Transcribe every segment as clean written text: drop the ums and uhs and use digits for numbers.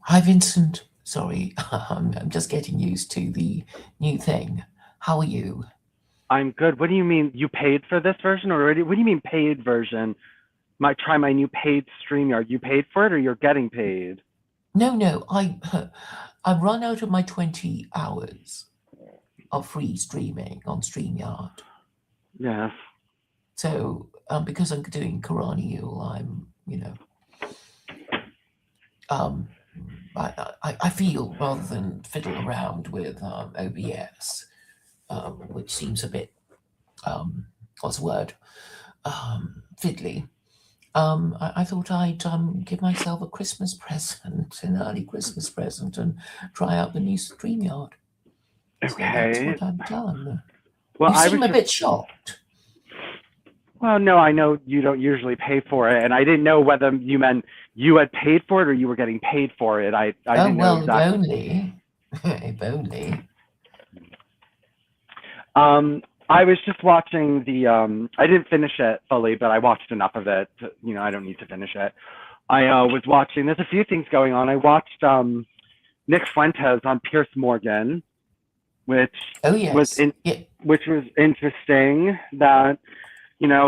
Hi, Vincent. Sorry, I'm just getting used to the new thing. How are you? I'm good. What do you mean you paid for this version, or what do you mean paid version? Might try my new paid StreamYard. You paid for it, or you're getting paid? No, no, I've run out of my 20 hours of free streaming on StreamYard. Yes. So, because I'm doing Karaniul, um, I feel rather than fiddle around with OBS, which seems a bit, what's the word, fiddly. I thought I'd give myself a Christmas present, an early Christmas present, and try out the new StreamYard. So that's Okay. what I've done. Well, You I was seem a just. bit shocked. Well, no, I know you don't usually pay for it, and I didn't know whether you meant you had paid for it or you were getting paid for it. I Oh, didn't know well, if exactly. only. If only. I was just watching the. I didn't finish it fully, but I watched enough of it. I don't need to finish it. I was watching. There's a few things going on. I watched Nick Fuentes on Pierce Morgan, which Oh, was yes. in, Yeah. which was interesting. That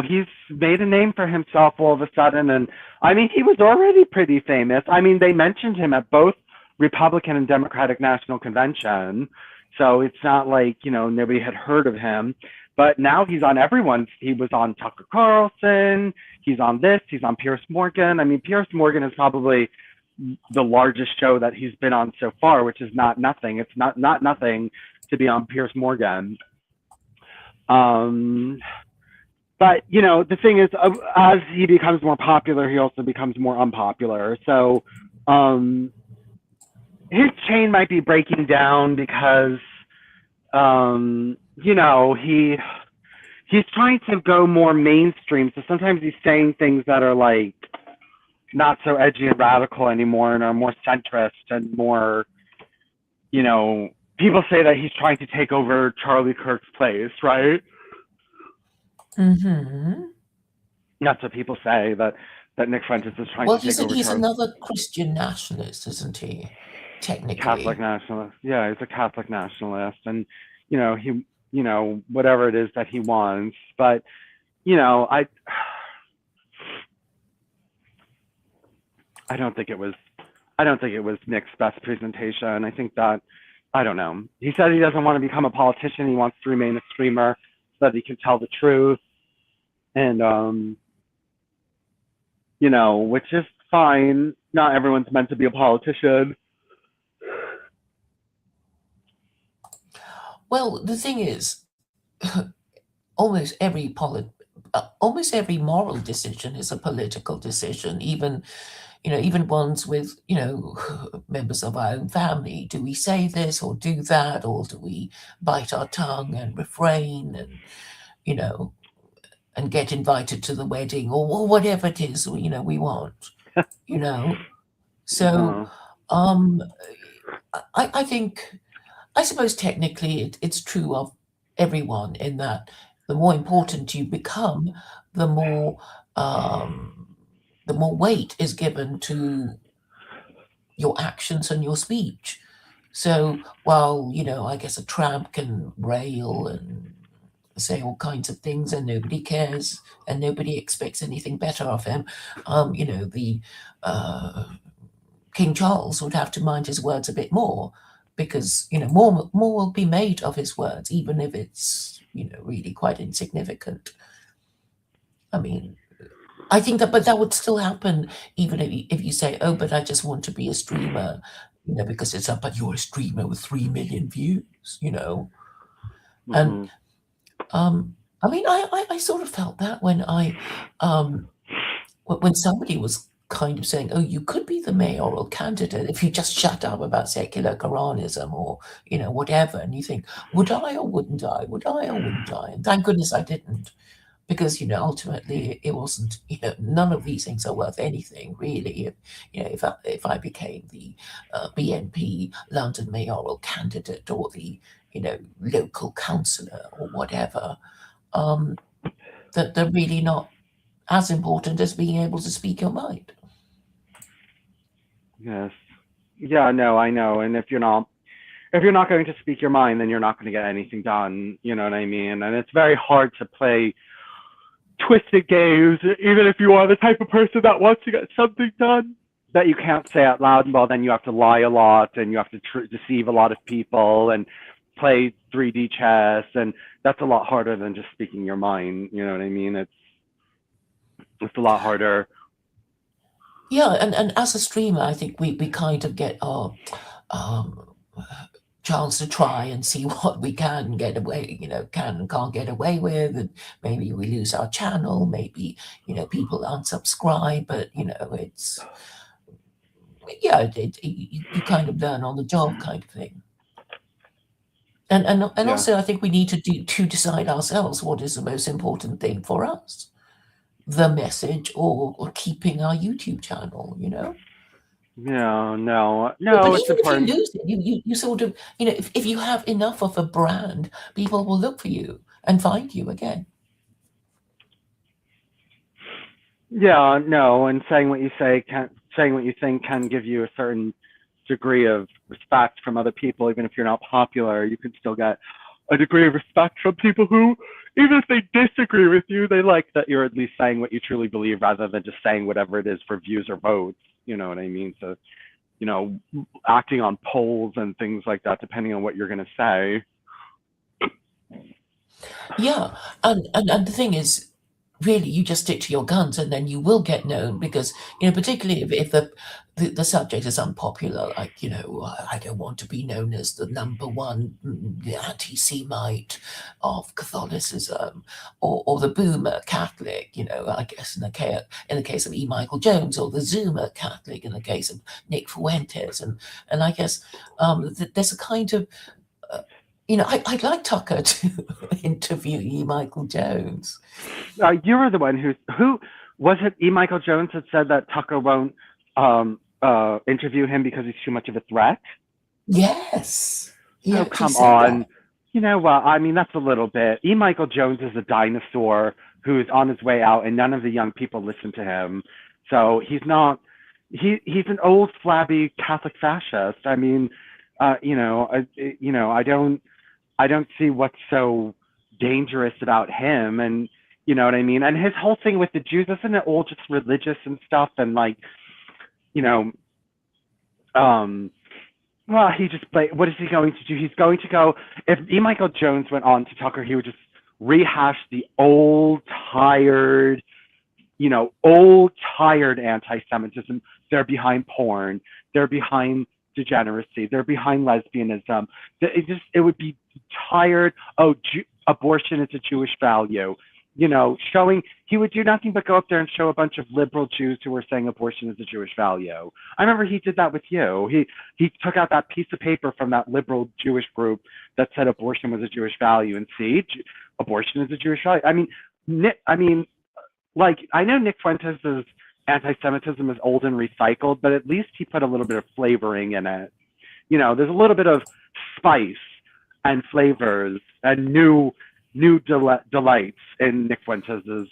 he's made a name for himself all of a sudden, and I mean he was already pretty famous. I mean they mentioned him at both Republican and Democratic National Convention, so it's not like nobody had heard of him. But now he's on everyone's. He was on Tucker Carlson. He's on this. He's on Pierce Morgan. I mean, Pierce Morgan is probably the largest show that he's been on so far, which is not nothing. It's not nothing to be on Pierce Morgan. Um, but the thing is, as he becomes more popular, he also becomes more unpopular. So um, his chain might be breaking down because he's trying to go more mainstream. So sometimes he's saying things that are like not so edgy and radical anymore and are more centrist and more, you know, people say that he's trying to take over Charlie Kirk's place, right? Mm-hmm. That's what people say, that Nick Fuentes is trying Well, to take over he's Charlie. another Christian nationalist, isn't he? Catholic Technically. nationalist. Yeah, he's a Catholic nationalist, and he, whatever it is that he wants. But you know, I, I don't think it was, I don't think it was Nick's best presentation. I think that, I don't know. He said he doesn't want to become a politician. He wants to remain a streamer so that he can tell the truth, and which is fine. Not everyone's meant to be a politician. Well, the thing is, almost every moral decision is a political decision, even ones with members of our own family. Do we say this or do that, or do we bite our tongue and refrain you know and get invited to the wedding, or whatever it is we want you know so Uh, um I think, I suppose technically it's true of everyone, in that the more important you become, the more um, the more weight is given to your actions and your speech. So while I guess a tramp can rail and say all kinds of things and nobody cares and nobody expects anything better of him, the uh, King Charles would have to mind his words a bit more, because more will be made of his words, even if it's really quite insignificant. I mean, I think that, but that would still happen even if you say, "Oh, but I just want to be a streamer," because it's up. But you're a streamer with 3 million views. And mm-hmm. I mean, I sort of felt that um, when somebody was kind of saying, "Oh, you could be the mayoral candidate if you just shut up about secular Quranism or whatever," and you think, "Would I or wouldn't I? Would I or wouldn't I?" And thank goodness I didn't, because ultimately it wasn't. None of these things are worth anything really. If I became the BNP London mayoral candidate, or the local councillor or whatever, um, that they're really not as important as being able to speak your mind. Yes. Yeah, no, I know. And if you're not going to speak your mind, then you're not going to get anything done. You know what I mean? And it's very hard to play twisted games, even if you are the type of person that wants to get something done that you can't say out loud. Well, then you have to lie a lot and you have to deceive a lot of people and play 3D chess, and that's a lot harder than just speaking your mind. You know what I mean? It's a lot harder. Yeah, and as a streamer, I think we kind of get our um, chance to try and see what we can get away, can and can't get away with, and maybe we lose our channel, maybe people unsubscribe, but it's yeah, you kind of learn on the job kind of thing. And Yeah. also, I think we need to decide ourselves what is the most important thing for us, the message or keeping our YouTube channel, No, no, But no. It's even if you important. lose it, you sort of, if you have enough of a brand, people will look for you and find you again. Yeah, no. And saying what you think can give you a certain degree of respect from other people, even if you're not popular. You can still get a degree of respect from people who, even if they disagree with you, they like that you're at least saying what you truly believe rather than just saying whatever it is for views or votes. You know what I mean? So, you know, acting on polls and things like that, depending on what you're going to say. Yeah, and the thing is, really, you just stick to your guns, and then you will get known because particularly if the subject is unpopular, like I don't want to be known as the number one anti-Semite of Catholicism, or the boomer Catholic. I guess in the case of E. Michael Jones, or the Zoomer Catholic in the case of Nick Fuentes, and I guess there's a kind of uh, I'd like Tucker to interview E. Michael Jones. You were the one who was it? E. Michael Jones had said that Tucker won't interview him because he's too much of a threat. Yes. He Oh, actually come said that. on. You know what? I mean, that's a little bit. E. Michael Jones is a dinosaur who's on his way out, and none of the young people listen to him. So he's not. He's an old, flabby Catholic fascist. I mean, I don't see what's so dangerous about him, and you know what I mean. And his whole thing with the Jews, isn't it all just religious and stuff? And like, you know, um, well, he just what is he going to do? He's going to go. If E. Michael Jones went on to Tucker, he would just rehash the old tired anti-Semitism. They're behind porn. They're behind degeneracy. They're behind lesbianism. It would be tired. Oh, abortion is a Jewish value. Showing he would do nothing but go up there and show a bunch of liberal Jews who were saying abortion is a Jewish value. I remember he did that with you. He took out that piece of paper from that liberal Jewish group that said abortion was a Jewish value, and see, abortion is a Jewish value. I mean, like I know Nick Fuentes' anti-Semitism is old and recycled, but at least he put a little bit of flavoring in it. There's a little bit of spice and flavors and new delights in Nick Fuentes'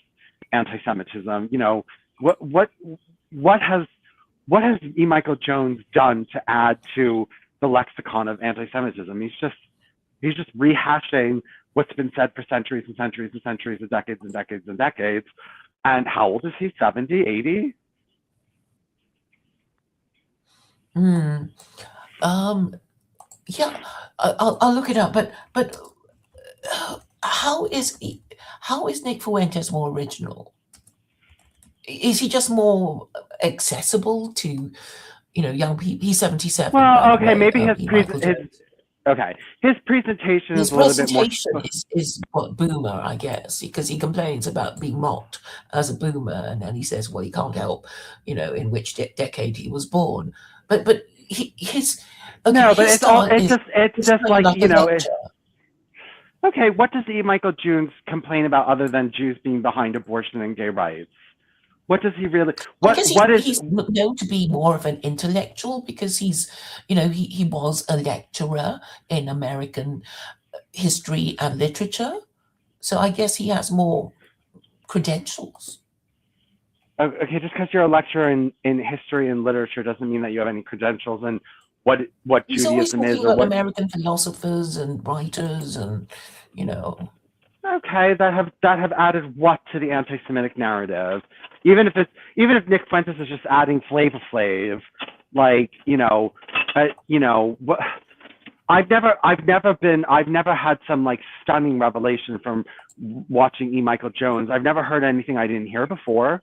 anti-Semitism. What has E. Michael Jones done to add to the lexicon of anti-Semitism? He's just rehashing what's been said for centuries and centuries and centuries and decades and decades and decades. And how old is he? 70, 80? Hmm. Yeah, I'll look it up. But how is Nick Fuentes more original? Is he just more accessible to young people? He's 77, by Well, the okay, way. maybe Michael Jones. his presentation His is a little bit more. presentation is what boomer, I guess, because he complains about being mocked as a boomer, and then he says, well, he can't help, in which decade he was born. But No, but his style it's is just kind of like like a lecture. okay. What does E. Michael Jones complain about other than Jews being behind abortion and gay rights? What does he really? I guess What is? he's known to be more of an intellectual because he was a lecturer in American history and literature. So I guess he has more credentials. Okay, just because you're a lecturer in history and literature doesn't mean that you have any credentials in what He's always Judaism is talking or about what. American philosophers and writers and, you know. Okay, that have added what to the anti-Semitic narrative? Even if Nick Fuentes is just adding Flava Flav, like what. I've never had some like stunning revelation from watching E. Michael Jones. I've never heard anything I didn't hear before.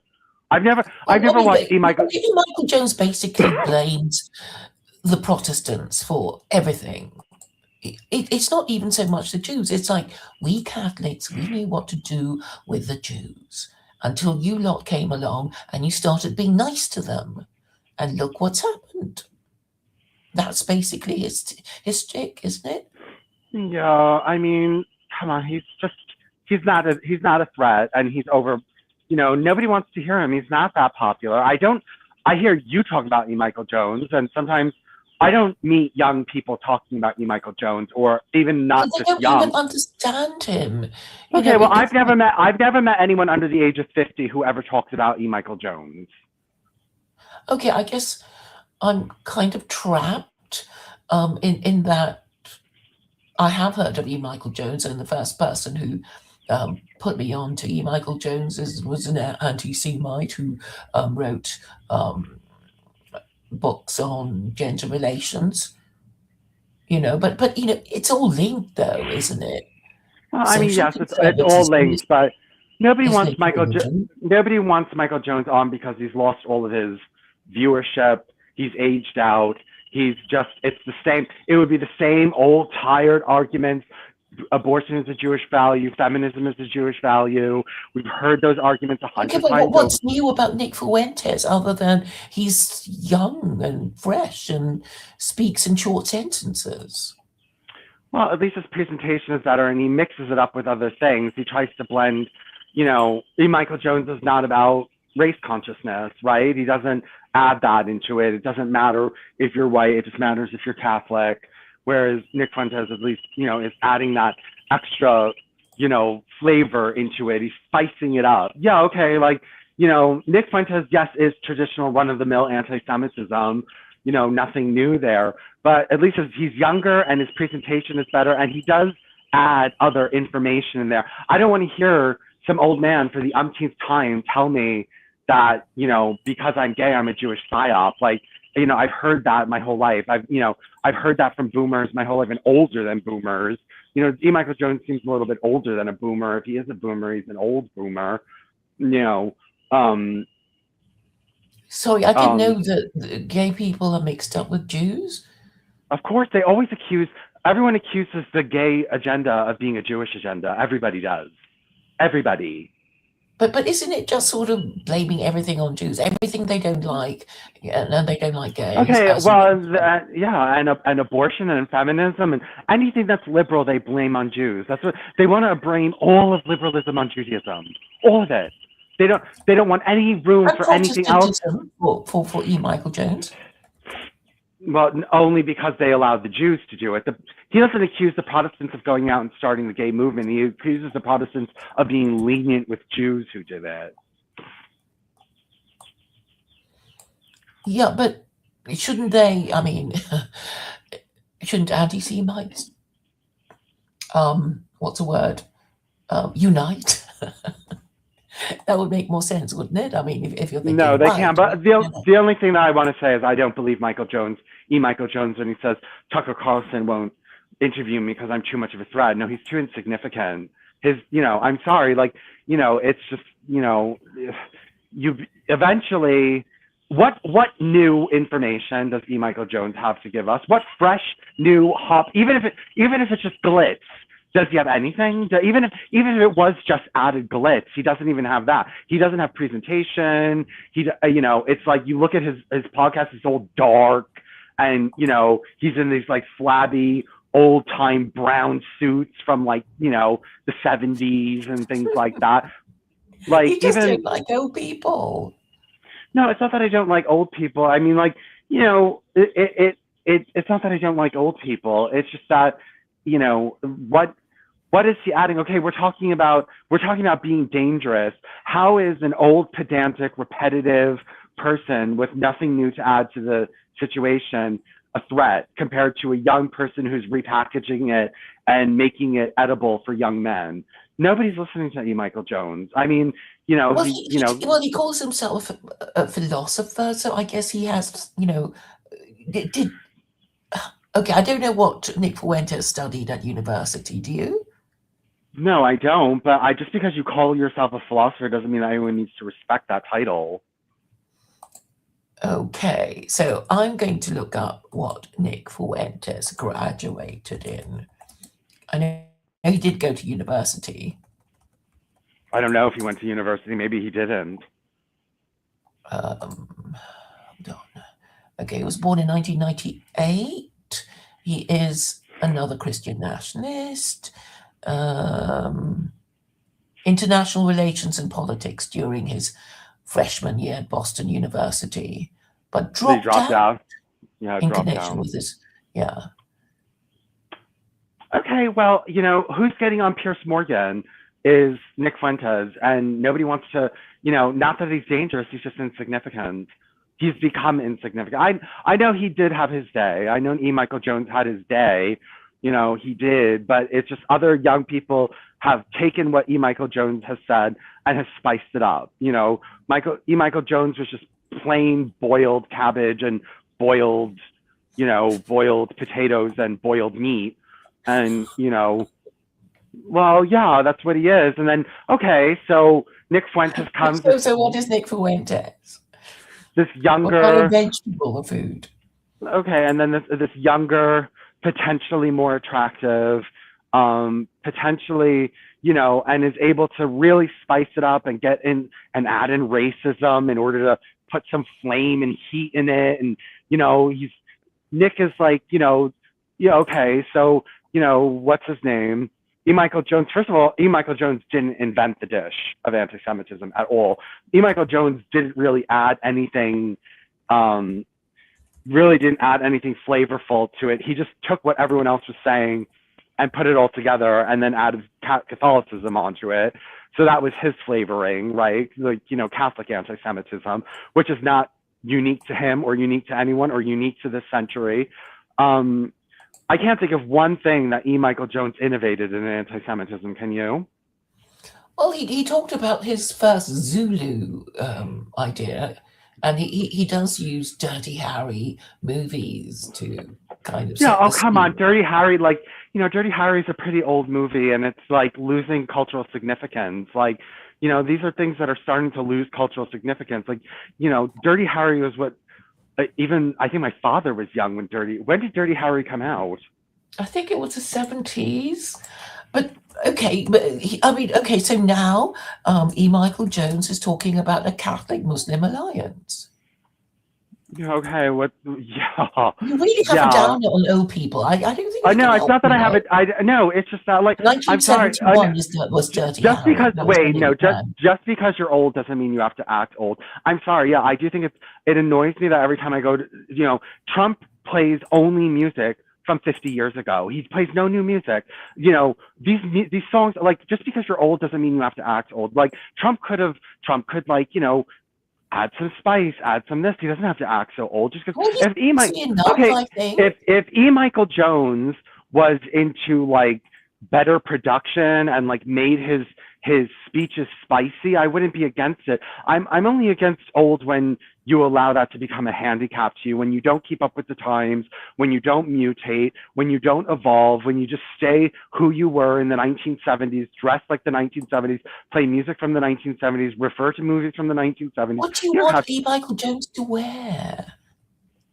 I've I never mean, watched E. Michael. Michael Jones basically blames the Protestants for everything. It's not even so much the Jews. It's like, we Catholics, we knew what to do with the Jews until you lot came along and you started being nice to them. And look what's happened. That's basically his stick, isn't it? Yeah, I mean, come on, he's not a threat, and he's over. Nobody wants to hear him. He's not that popular. I hear you talk about E. Michael Jones, and sometimes I don't meet young people talking about E. Michael Jones, or even not But they just don't young. even understand him. Okay, well, It's I've never met anyone under the age of 50 who ever talks about E. Michael Jones. okay. I guess I'm kind of trapped in that I have heard of E. Michael Jones, and the first person who put me on to E. Michael Jones was an anti-Semite who wrote books on gender relations. But it's all linked, though, isn't it? Well, I mean, Social yes, it's all conservatism linked, but nobody is wants linked to religion. Nobody wants Michael Jones on because he's lost all of his viewership. He's aged out. It's the same. It would be the same old tired arguments. Abortion is a Jewish value. Feminism is a Jewish value. We've heard those arguments a Okay, hundred but times over. what's new about Nick Fuentes other than he's young and fresh and speaks in short sentences? Well, at least his presentation is better, and he mixes it up with other things. He tries to blend, E. Michael Jones is not about race consciousness, right? He doesn't add that into it. It doesn't matter if you're white, it just matters if you're Catholic. Whereas Nick Fuentes, at least, is adding that extra, flavor into it. He's spicing it up. Yeah, okay, like, Nick Fuentes, yes, is traditional run-of-the-mill anti-Semitism, nothing new there. But at least he's younger and his presentation is better, and he does add other information in there. I don't want to hear some old man for the umpteenth time tell me that, because I'm gay, I'm a Jewish psyop. Like, I've heard that my whole life. I've heard that from boomers my whole life, and older than boomers. E. Michael Jones seems a little bit older than a boomer. If he is a boomer, he's an old boomer. Sorry, I didn't know that gay people are mixed up with Jews. Of course, everyone accuses the gay agenda of being a Jewish agenda. Everybody does. Everybody. But isn't it just sort of blaming everything on Jews? Everything they don't like, and they don't like gays. Okay, well, and abortion and feminism and anything that's liberal, they blame on Jews. That's what they want to blame all of liberalism on Judaism, all of it. They don't want any room and for anything else. For E. Michael Jones. Well, only because they allowed the Jews to do it. He doesn't accuse the Protestants of going out and starting the gay movement. He accuses the Protestants of being lenient with Jews who did it. Yeah, but shouldn't they? I mean, shouldn't anti-Semites, what's the word? Unite? That would make more sense, wouldn't it? I mean, if you're thinking, no, they right, can't. But the only thing that I want to say is I don't believe E. Michael Jones, when he says Tucker Carlson won't interview me because I'm too much of a threat. No, he's too insignificant. I'm sorry, like, it's just, you eventually. What new information does E. Michael Jones have to give us? What fresh, new hop? Even if it's just glitz. Does he have anything? Even if it was just added glitz, he doesn't even have that. He doesn't have presentation. It's like you look at his podcast, it's all dark, and he's in these like flabby old time brown suits from like the 70s and things like that. Like you just don't like old people. No, it's not that I don't like old people. I mean, like it's not that I don't like old people. It's just that what is he adding? Okay, we're talking about being dangerous. How is an old, pedantic, repetitive person with nothing new to add to the situation a threat compared to a young person who's repackaging it and making it edible for young men. Nobody's listening to E. Michael Jones. I mean, Well, he calls himself a philosopher, so I guess he has, did okay, I don't know what Nick Fuentes studied at university, do you? No, I don't. But just because you call yourself a philosopher doesn't mean that anyone needs to respect that title. Okay, so I'm going to look up what Nick Fuentes graduated in. I know he did go to university. I don't know if he went to university. Maybe he didn't. Hold on. Okay, he was born in 1998. He is another Christian nationalist. International relations and politics during his freshman year at Boston University, but dropped out. Yeah, in connection with this. Yeah. Okay, well, who's getting on Pierce Morgan is Nick Fuentes, and nobody wants to, not that he's dangerous, he's just insignificant. He's become insignificant. I know he did have his day. I know E. Michael Jones had his day. He did, but it's just other young people have taken what E. Michael Jones has said and has spiced it up. E. Michael Jones was just plain boiled cabbage and boiled potatoes and boiled meat. And, well, yeah, that's what he is. And then, okay, so Nick Fuentes comes. So what is Nick Fuentes? This younger. What kind of vegetable or food? Okay, and then this younger, potentially more attractive, potentially, and is able to really spice it up and get in and add in racism in order to put some flame and heat in it. And, Nick is like, okay, so, what's his name? E. Michael Jones. First of all, E. Michael Jones didn't invent the dish of anti-Semitism at all. E. Michael Jones didn't really add anything, flavorful to it. He just took what everyone else was saying and put it all together and then added Catholicism onto it. So that was his flavoring, right? Like, Catholic anti-Semitism, which is not unique to him or unique to anyone or unique to this century. I can't think of one thing that E. Michael Jones innovated in anti-Semitism. Can you? Well, he talked about his first Zulu idea, and he does use Dirty Harry movies to kind of. Yeah. Oh, come on, Dirty Harry. Like, Dirty Harry's a pretty old movie, and it's like losing cultural significance. Like, these are things that are starting to lose cultural significance. Like, Dirty Harry was what. Even I think my father was young when did Dirty Harry come out? I think it was the 70s. But okay, so now E. Michael Jones is talking about a Catholic-Muslim alliance. Okay, what? Yeah. You really have a down on old people. I don't think. No, it's not that I have it. No, it's just that like 1971 was Dirty just Harry. Because just because you're old doesn't mean you have to act old. I'm sorry. Yeah, I do think it annoys me that every time I go to, Trump plays only music from 50 years ago. He plays no new music. These songs, like, just because you're old doesn't mean you have to act old. Like, Trump could like, add some spice, add some this. He doesn't have to act so old. Just because if E. Michael Jones was into like better production and like made his speeches spicy, I wouldn't be against it. I'm only against old when you allow that to become a handicap to you, when you don't keep up with the times, when you don't mutate, when you don't evolve, when you just stay who you were in the 1970s, dress like the 1970s, play music from the 1970s, refer to movies from the 1970s. What do you want E. Michael Jones to wear?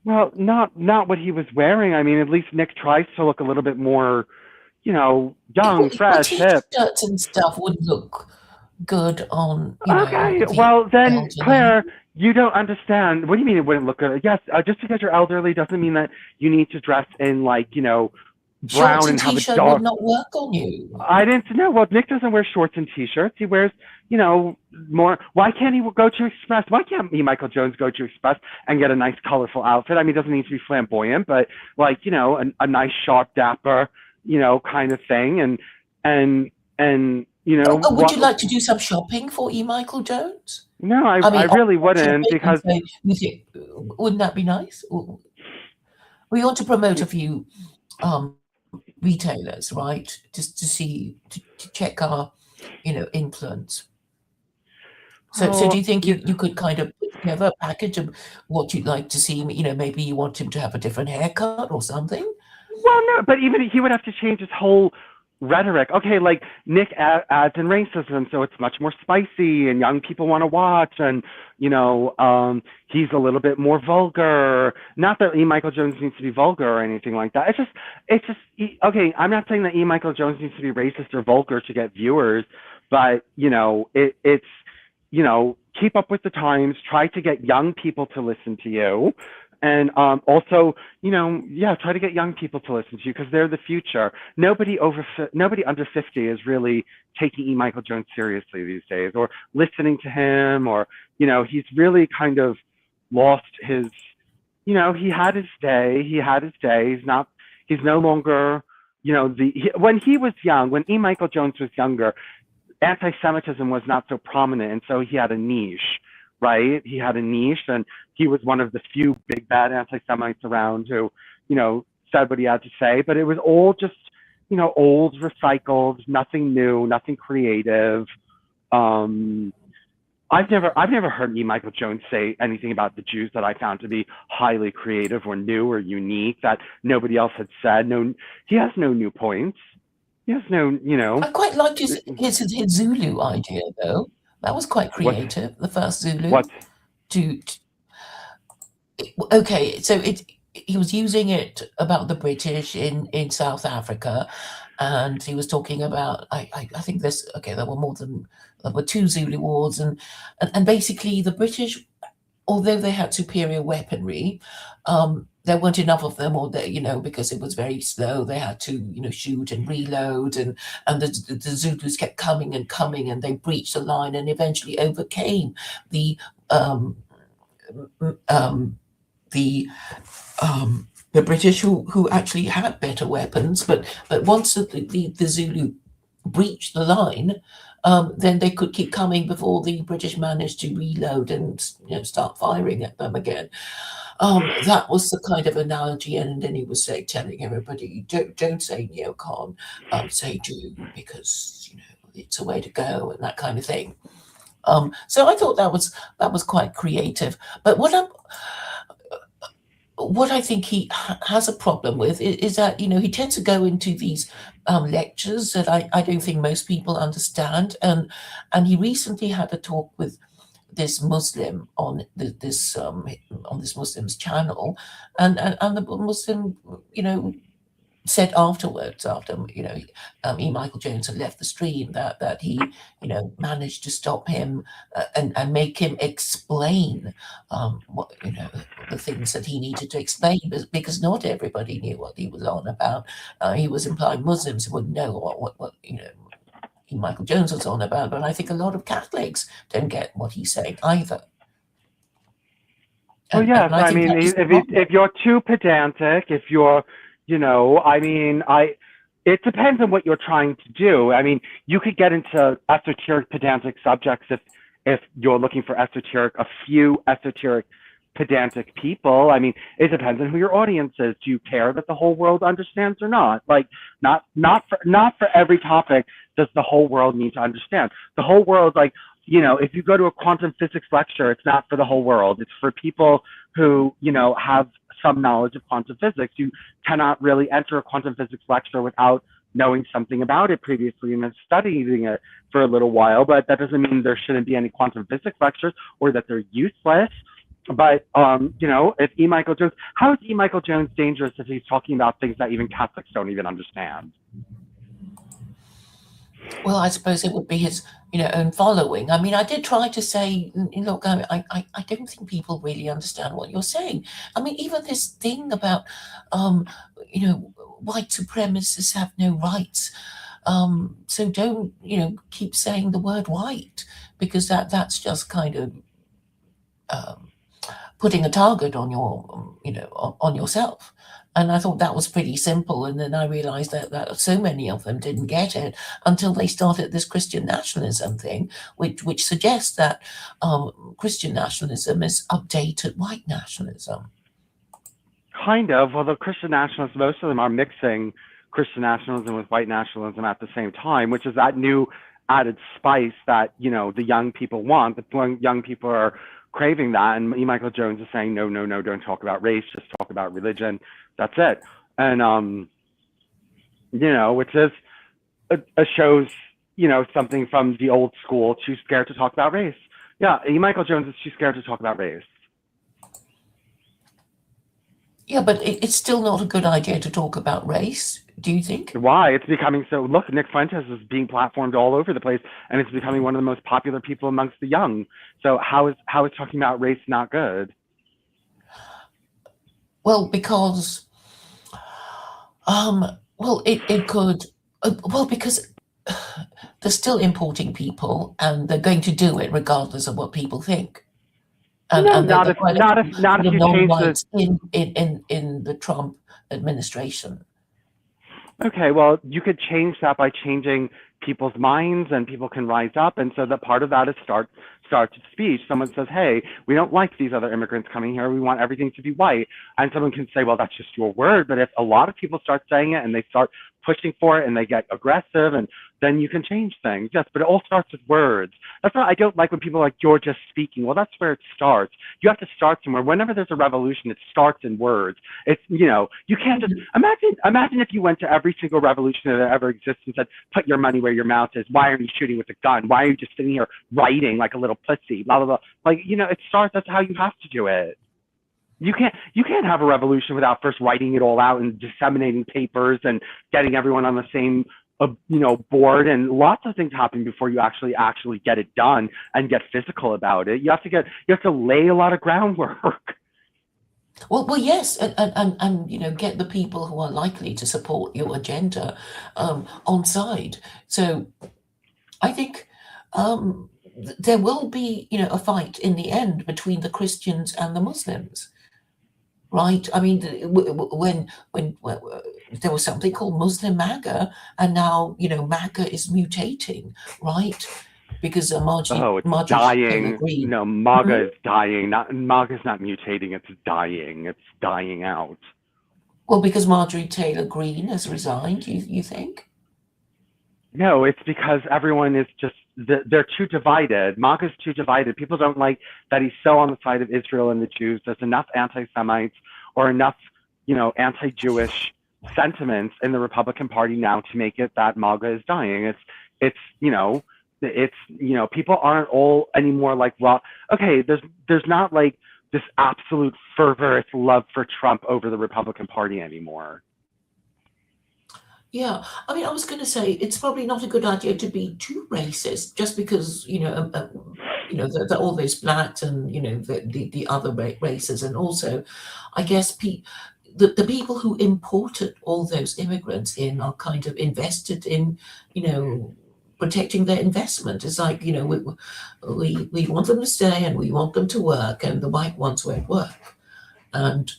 Well, not what he was wearing. I mean, at least Nick tries to look a little bit more, young, fresh, hip. T-shirts and stuff would look good on. Okay, well then, Claire, you don't understand. What do you mean it wouldn't look good? Yes, just because you're elderly doesn't mean that you need to dress in like, brown and have a dark. Would not work on you. I didn't know. Well, Nick doesn't wear shorts and t-shirts. He wears, more. Why can't he go to Express? Why can't Michael Jones go to Express and get a nice, colorful outfit? I mean, it doesn't need to be flamboyant, but like, a nice, sharp, dapper, kind of thing, and would you like to do some shopping for E. Michael Jones? No, I really wouldn't, because wouldn't that be nice? We want to promote a few retailers, right? Just to see to check our, influence. So do Oh, you think yeah. you could kind of put together a package of what you'd like to see? Maybe you want him to have a different haircut or something? Well, no, but even he would have to change his whole rhetoric. Okay, like Nick adds in racism, so it's much more spicy, and young people want to watch, and he's a little bit more vulgar. Not that E. Michael Jones needs to be vulgar or anything like that. It's just okay. I'm not saying that E. Michael Jones needs to be racist or vulgar to get viewers, but it's keep up with the times. Try to get young people to listen to you. And also, yeah, try to get young people to listen to you because they're the future. Nobody under 50 is really taking E. Michael Jones seriously these days, or listening to him, or he's really kind of lost his. He had his day. He had his day. He's not. He's no longer. When he was young, when E. Michael Jones was younger, anti-Semitism was not so prominent, and so he had a niche, right? He had a niche, and he was one of the few big bad anti-Semites around who, said what he had to say. But it was all just, old, recycled, nothing new, nothing creative. I've never heard E. Michael Jones say anything about the Jews that I found to be highly creative or new or unique that nobody else had said. No, he has no new points. He has no. I quite liked his Zulu idea, though. That was quite What's creative, the first Zulu. what? To Okay, so he was using it about the British in South Africa, and he was talking about I think there were two Zulu wars, and basically the British, although they had superior weaponry, there weren't enough of them, or because it was very slow, they had to shoot and reload, and the Zulus kept coming and coming, and they breached the line and eventually overcame the um, um, the the British, who actually had better weapons, but once the Zulu breached the line, then they could keep coming before the British managed to reload and start firing at them again. That was the kind of analogy, and then he was telling everybody, don't say neocon, say Jew, because it's a way to go, and that kind of thing. So I thought that was quite creative. But what I think he has a problem with is that he tends to go into these lectures that I don't think most people understand, and he recently had a talk with this Muslim on this Muslim's channel, and the Muslim said afterwards, after E. Michael Jones had left the stream, that he managed to stop him, and make him explain what the things that he needed to explain, because not everybody knew what he was on about. He was implying Muslims wouldn't know what E. Michael Jones was on about, but I think a lot of Catholics don't get what he's saying either. Well, yes. And I I think mean, that is the problem. if you're too pedantic, if you're, I mean, it depends on what you're trying to do. I mean, you could get into esoteric, pedantic subjects if you're looking for a few esoteric, pedantic people. I mean, it depends on who your audience is. Do you care that the whole world understands or not? Like, not for every topic does the whole world need to understand. The whole world, like, if you go to a quantum physics lecture, it's not for the whole world. It's for people who, have some knowledge of quantum physics. You cannot really enter a quantum physics lecture without knowing something about it previously and then studying it for a little while. But that doesn't mean there shouldn't be any quantum physics lectures or that they're useless. But, if E. Michael Jones, how is E. Michael Jones dangerous if he's talking about things that even Catholics don't even understand? Well, I suppose it would be his, own following. I mean, I did try to say, look, I don't think people really understand what you're saying. I mean, even this thing about, white supremacists have no rights. So don't, keep saying the word white, because that's just kind of putting a target on on yourself. And I thought that was pretty simple. And then I realized that so many of them didn't get it until they started this Christian nationalism thing, which suggests that Christian nationalism is updated white nationalism. kind of. Well, the Christian nationalists, most of them are mixing Christian nationalism with white nationalism at the same time, which is that new added spice that, the young people want. The young people are craving that. And E. Michael Jones is saying, no, no, no, don't talk about race, just talk about religion. That's it. And, which is shows, something from the old school, too scared to talk about race. Yeah, E. Michael Jones is too scared to talk about race. Yeah, but it's still not a good idea to talk about race, do you think? Why? It's becoming so. Look, Nick Fuentes is being platformed all over the place, and it's becoming one of the most popular people amongst the young. So how is talking about race not good? Well, because, it could, because they're still importing people, and they're going to do it regardless of what people think. And not there if are quite not a if few not sort if of you change the. non-whites in the Trump administration. Okay, well, you could change that by changing people's minds, and people can rise up. And so that part of that is start speech. Someone says, hey, we don't like these other immigrants coming here. We want everything to be white. And someone can say, well, that's just your word. But if a lot of people start saying it and they start pushing for it and they get aggressive, and then you can change things. Yes, but it all starts with words. That's why I don't like when people are like, you're just speaking. Well, that's where it starts. You have to start somewhere. Whenever there's a revolution, it starts in words. It's, you can't just imagine if you went to every single revolution that ever exists and said, put your money where your mouth is. Why are you shooting with a gun? Why are you just sitting here writing like a little pussy? Blah, blah, blah. Like, it starts, that's how you have to do it. You can't have a revolution without first writing it all out and disseminating papers and getting everyone on the same board, and lots of things happen before you actually get it done and get physical about it. You have to lay a lot of groundwork. Well, yes, and get the people who are likely to support your agenda on side. So I think there will be, a fight in the end between the Christians and the Muslims, right? I mean, when there was something called Muslim MAGA, and now MAGA is mutating, right? Because Oh, it's Marjorie Taylor dying. Greene. No, MAGA is dying. MAGA's not mutating. It's dying. It's dying out. Well, because Marjorie Taylor Greene has resigned, you think? No, it's because everyone is just, they're too divided. MAGA's too divided. People don't like that he's so on the side of Israel and the Jews. There's enough anti-Semites or enough, anti-Jewish sentiments in the Republican Party now to make it that MAGA is dying. It's people aren't all anymore like, well, okay, there's not like this absolute fervorous love for Trump over the Republican Party anymore. Yeah, I mean, I was going to say it's probably not a good idea to be too racist, just because all those blacks and the other races, and also, I guess the people who imported all those immigrants in are kind of invested in protecting their investment. It's like we want them to stay and we want them to work, and the white ones won't work, and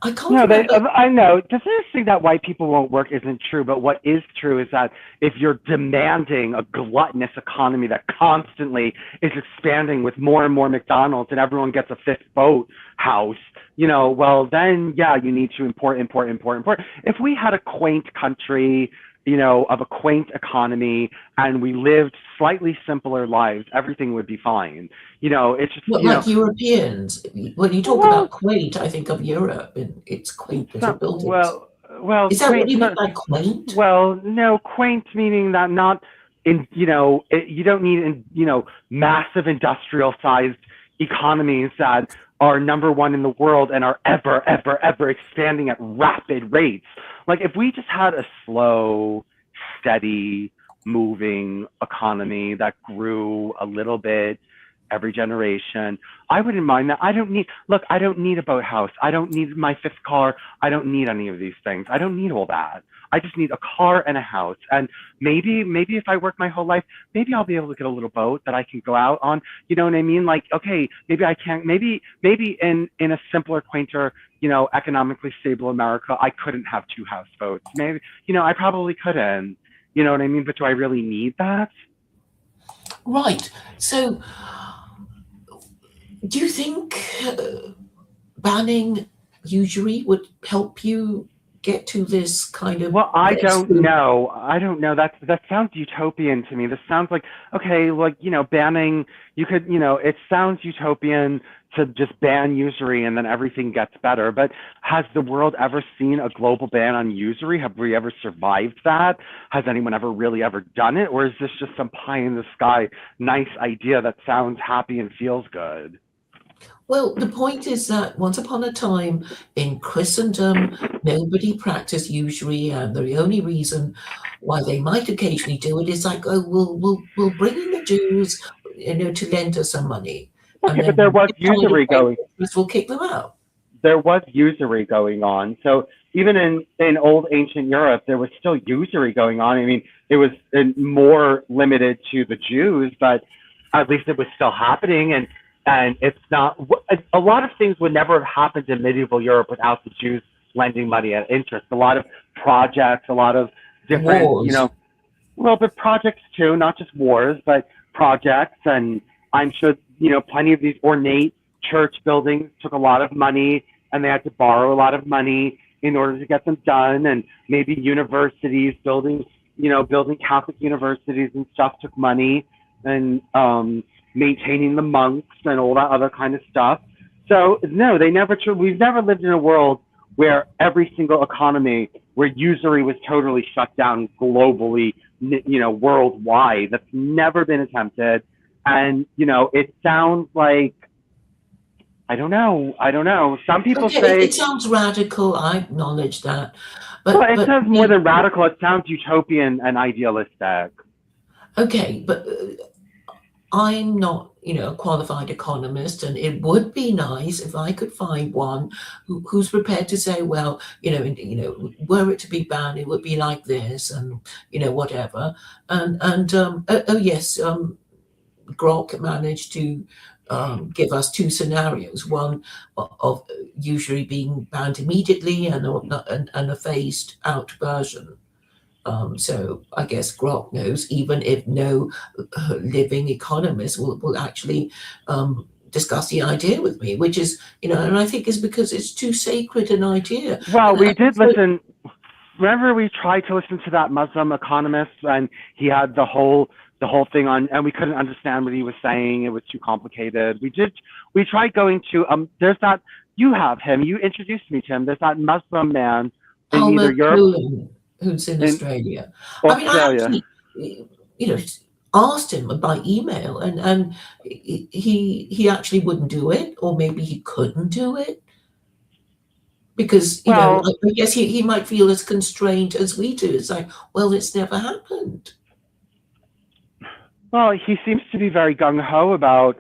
I can't remember. I know. The first thing that white people won't work isn't true, but what is true is that if you're demanding a gluttonous economy that constantly is expanding with more and more McDonald's and everyone gets a fifth boat house, well, then, yeah, you need to import. If we had a quaint country, of a quaint economy, and we lived slightly simpler lives, everything would be fine. It's just like Europeans. When you talk about quaint, I think of Europe and its quaint little buildings. Well, is that quaint, what you mean by quaint? Well, no, quaint meaning that not in you don't need massive industrial sized economies that are number one in the world and are ever expanding at rapid rates. Like if we just had a slow, steady, moving economy that grew a little bit every generation, I wouldn't mind that. I don't need a boathouse. I don't need my fifth car. I don't need any of these things. I don't need all that. I just need a car and a house. And maybe if I work my whole life, maybe I'll be able to get a little boat that I can go out on. You know what I mean? Like, okay, maybe I can't, maybe in a simpler, quainter, economically stable America, I couldn't have two houseboats. Maybe, I probably couldn't. You know what I mean? But do I really need that? Right. So do you think banning usury would help you get to this kind of Well, I don't extreme. know. I don't know. That sounds utopian to me. This sounds like, okay, like, banning, you could, it sounds utopian to just ban usury and then everything gets better. But has the world ever seen a global ban on usury? Have we ever survived that? Has anyone ever really ever done it? Or is this just some pie in the sky, nice idea that sounds happy and feels good? Well, the point is that once upon a time in Christendom, nobody practiced usury, and the only reason why they might occasionally do it is like, oh, we'll bring in the Jews, to lend us some money, and Okay, but then there when was they're tired of usury paying going interest, we'll kick them out. there was usury going on. So even in old ancient Europe, there was still usury going on. I mean, it was more limited to the Jews, but at least it was still happening. And it's not, a lot of things would never have happened in medieval Europe without the Jews lending money at interest. A lot of projects, a lot of different, Wars. well, but projects too, not just wars, but projects. And I'm sure, plenty of these ornate church buildings took a lot of money and they had to borrow a lot of money in order to get them done. And maybe universities, building Catholic universities and stuff took money, and maintaining the monks and all that other kind of stuff. So no, we've never lived in a world where every single economy, where usury was totally shut down globally, worldwide. That's never been attempted. And, it sounds like, I don't know. Some people Okay, it say, sounds radical. I acknowledge that, well, it but sounds more than radical. It sounds utopian and idealistic. okay, but I'm not, a qualified economist, and it would be nice if I could find one who's prepared to say, well, were it to be banned, it would be like this, and whatever. And oh yes, Grok managed to give us two scenarios: one of usually being banned immediately, and a phased out version. So I guess Grok knows, even if no living economist will actually discuss the idea with me, which is, and I think is because it's too sacred an idea. Well, And we did so, listen. Remember, we tried to listen to that Muslim economist, and he had the whole thing on, and we couldn't understand what he was saying. It was too complicated. We tried going to there's that, you have him. You introduced me to him. There's that Muslim man in either Alma Europe, Cullen, who's in in Australia. I mean, I Australia. actually, asked him by email, and he actually wouldn't do it, or maybe he couldn't do it. Because, Well, I guess he might feel as constrained as we do. It's like, well, it's never happened. well, he seems to be very gung ho about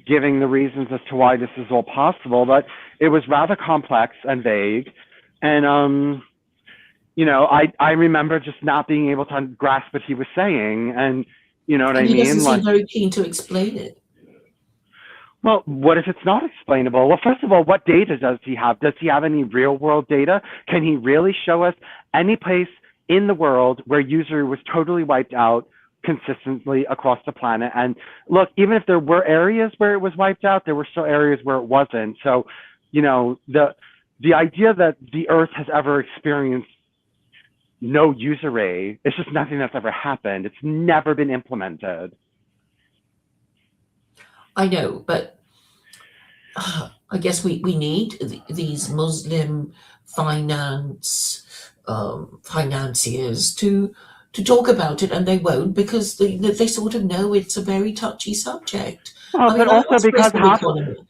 giving the reasons as to why this is all possible, but it was rather complex and vague. And I remember just not being able to grasp what he was saying, and you know what I And he doesn't mean? seem Like, very keen to explain it. well, what if it's not explainable? Well, first of all, what data does he have? Does he have any real world data? Can he really show us any place in the world where usury was totally wiped out consistently across the planet? And look, even if there were areas where it was wiped out, there were still areas where it wasn't. So, the idea that the Earth has ever experienced no usury, it's just nothing that's ever happened. It's never been implemented. I know, but I guess we need these Muslim financiers to talk about it, and they won't, because they sort of know it's a very touchy subject. Well, I but mean, I also was raised because an economist.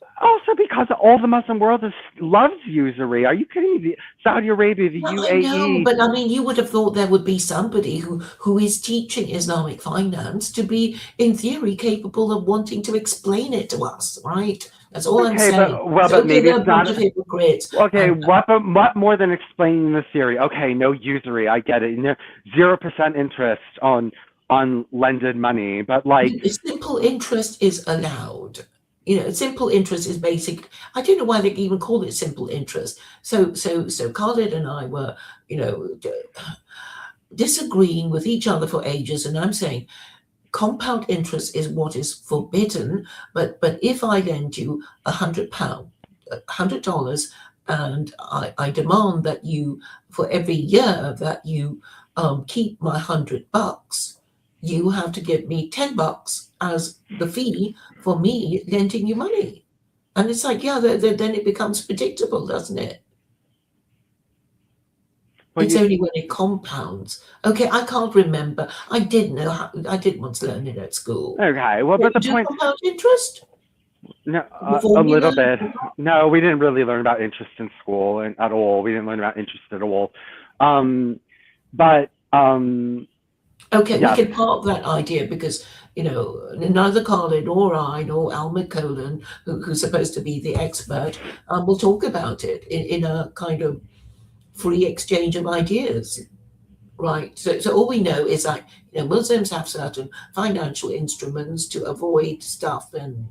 all the Muslim world loves usury. Are you kidding me? Saudi Arabia, the Well, I know, UAE. but I mean, you would have thought there would be somebody who is teaching Islamic finance to be, in theory, capable of wanting to explain it to us, right? That's all I'm Okay, saying. but So, but okay, maybe they're it's a bunch not. of hypocrites, Okay, and what more than explaining the theory? Okay, no usury. I get it. 0% interest on lended money, but like, simple interest is allowed. Simple interest is basic. I don't know why they even call it simple interest. So Khalid and I were, you know, d- disagreeing with each other for ages, and I'm saying compound interest is what is forbidden. But if I lend you £100, $100, and I demand that you, for every year that you keep my $100, you have to give me $10 as the fee for me lending you money. And it's like, yeah, then it becomes predictable, doesn't it? Well, It's only when it compounds. Okay, I can't remember. I did know how, I did once learn it at school. okay. Well, but the Do point, compound interest? no, The a formula? little bit. No, we didn't really learn about interest in school and at all. We didn't learn about interest at all. But Okay, we yes, can park that idea because, neither Carlin nor I nor Al McCollan, who's supposed to be the expert, will talk about it in a kind of free exchange of ideas. Right. So all we know is that Muslims have certain financial instruments to avoid stuff, and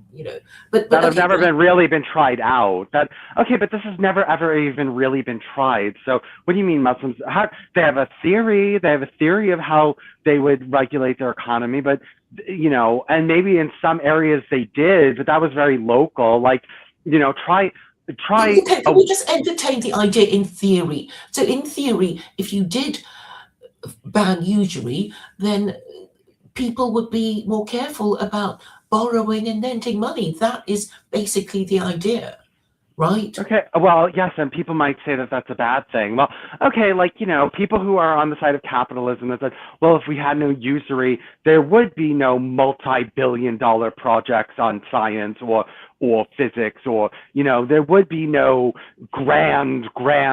but that have okay, never been tried out. That okay, but this has never ever even really been tried. So what do you mean Muslims? They have a theory. They have a theory of how they would regulate their economy, but and maybe in some areas they did, but that was very local. Like try. okay, can we just entertain the idea in theory? So in theory, if you did ban usury, then people would be more careful about borrowing and lending money. That is basically the idea, right? Okay, well, yes, and people might say that that's a bad thing. Well, okay, like, people who are on the side of capitalism that said, well, if we had no usury, there would be no multi-billion-dollar projects on science or physics or, there would be no grand projects.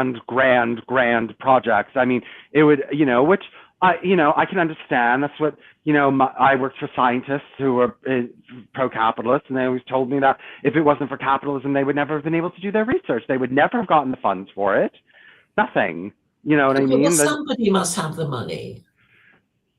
I mean, it would, which I can understand. That's what, I worked for scientists who were pro-capitalist, and they always told me that if it wasn't for capitalism, they would never have been able to do their research. They would never have gotten the funds for it. Nothing. You know what I Okay, well, mean? somebody must have the money.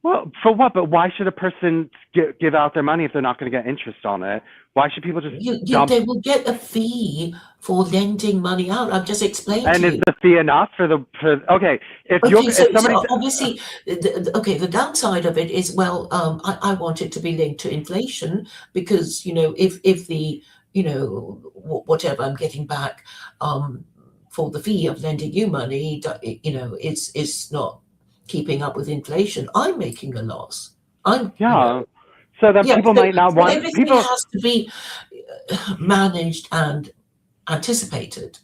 Well, for what? But why should a person give out their money if they're not going to get interest on it? Why should people just dump? They will get a fee for lending money out. I've just explained And to is you. the fee enough okay? Okay, If somebody's so obviously, the downside of it is, well, I want it to be linked to inflation because, if the, whatever I'm getting back for the fee of lending you money, it's not keeping up with inflation, I'm making a loss. yeah. So then Yeah, people so, might not so want everything people. has to be managed and anticipated.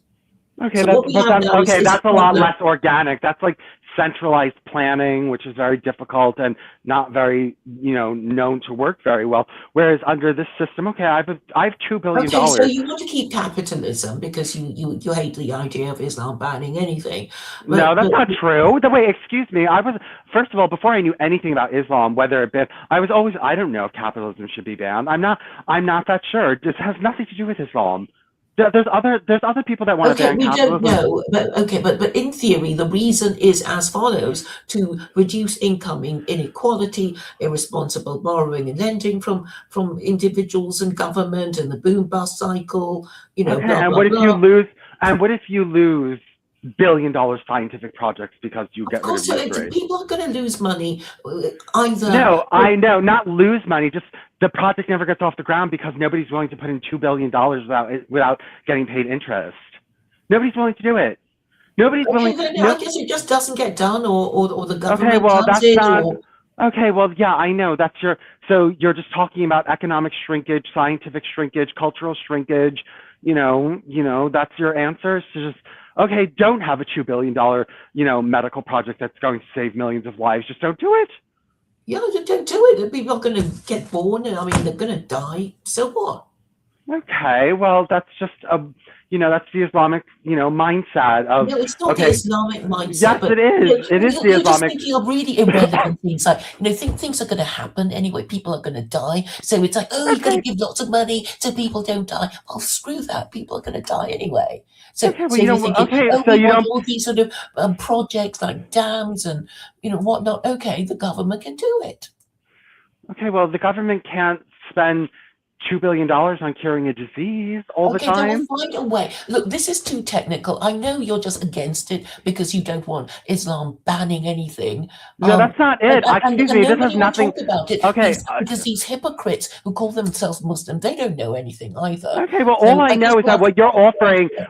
Okay, So what we have now is a that's a lot problem. less organic. That's like centralized planning, which is very difficult and not very, known to work very well. Whereas under this system, okay, I have $2 billion. Okay, so you want to keep capitalism because you hate the idea of Islam banning anything, No, that's but not true. The way, excuse me, I was first of all before I knew anything about Islam, whether it been, I don't know if capitalism should be banned. I'm not that sure. This has nothing to do with Islam. There's other people that want to okay, ban we don't capitalism. know. But okay, but in theory, the reason is as follows: to reduce income inequality, irresponsible borrowing and lending from individuals and government, and the boom bust cycle. Okay, Blah and blah what if you blah. lose? And what if you lose $1 billion scientific projects because you Of get rid course, of so usury? people are going to lose money either. No, I know, not lose money. Just the project never gets off the ground because nobody's willing to put in $2 billion without getting paid interest. Nobody's willing to do it. Nobody's Okay, willing. then I No. guess it just doesn't get done, or the Okay, government well, does that's it, not. or Okay, well, yeah, I know. So you're just talking about economic shrinkage, scientific shrinkage, cultural shrinkage. That's your answer. So just, okay, don't have a $2 billion, medical project that's going to save millions of lives. Just don't do it. yeah, don't do it. People are going to get born, and I mean they're going to die. So what? Okay, well, that's just that's the Islamic, mindset of, No, it's not the okay, Islamic mindset, yes, but it is. It is the you're just Islamic. thinking of really irrelevant things. Like, think things are going to happen anyway. People are going to die. So it's like, oh, you got to Okay, give lots of money so people don't die. Well, screw that. People are going to die anyway. So, okay, well, so you're thinking, okay, oh, so we you want don't. all these sort of projects like dams and, whatnot. Okay, the government can do it. Okay, well, the government can't spend $2 billion on curing a disease all the Okay, then time. we'll find a way. Look, this is too technical. I know you're just against it because you don't want Islam banning anything. No, that's not it. Excuse And me. This has nobody will nothing. talk about it Okay. because these hypocrites who call themselves Muslim, they don't know anything either. Okay. Well, So all I I guess know is we'll that have to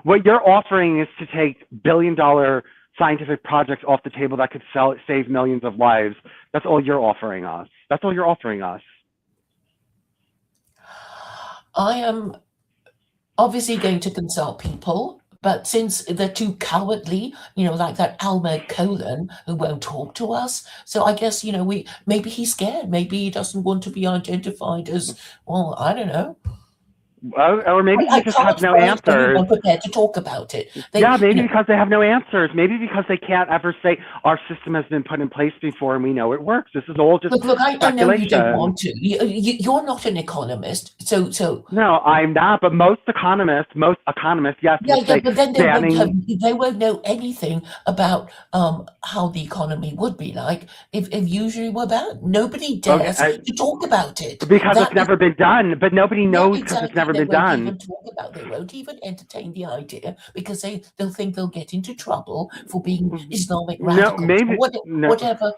what you're offering is to take billion-dollar scientific projects off the table that could save millions of lives. That's all you're offering us. That's all you're offering us. I am obviously going to consult people, but since they're too cowardly, like that Alma Colon who won't talk to us, so I guess, maybe he's scared. Maybe he doesn't want to be identified as, well, I don't know. Or maybe he just has can't no find answers. anyone prepared to talk about it. Maybe because they have no answers. Maybe because they can't ever say our system has been put in place before and we know it works. This is all just Look, I know you speculation. don't want to. You're not an economist, so No, I'm not. But most economists, yes, would say but then banning. they won't know anything about how the economy would be like if usury were banned. Nobody dares to talk about it Because it's never been done. But nobody knows because it's never been done. They won't even entertain the idea because they'll think they'll get into trouble for being Islamic radicals. No, maybe whatever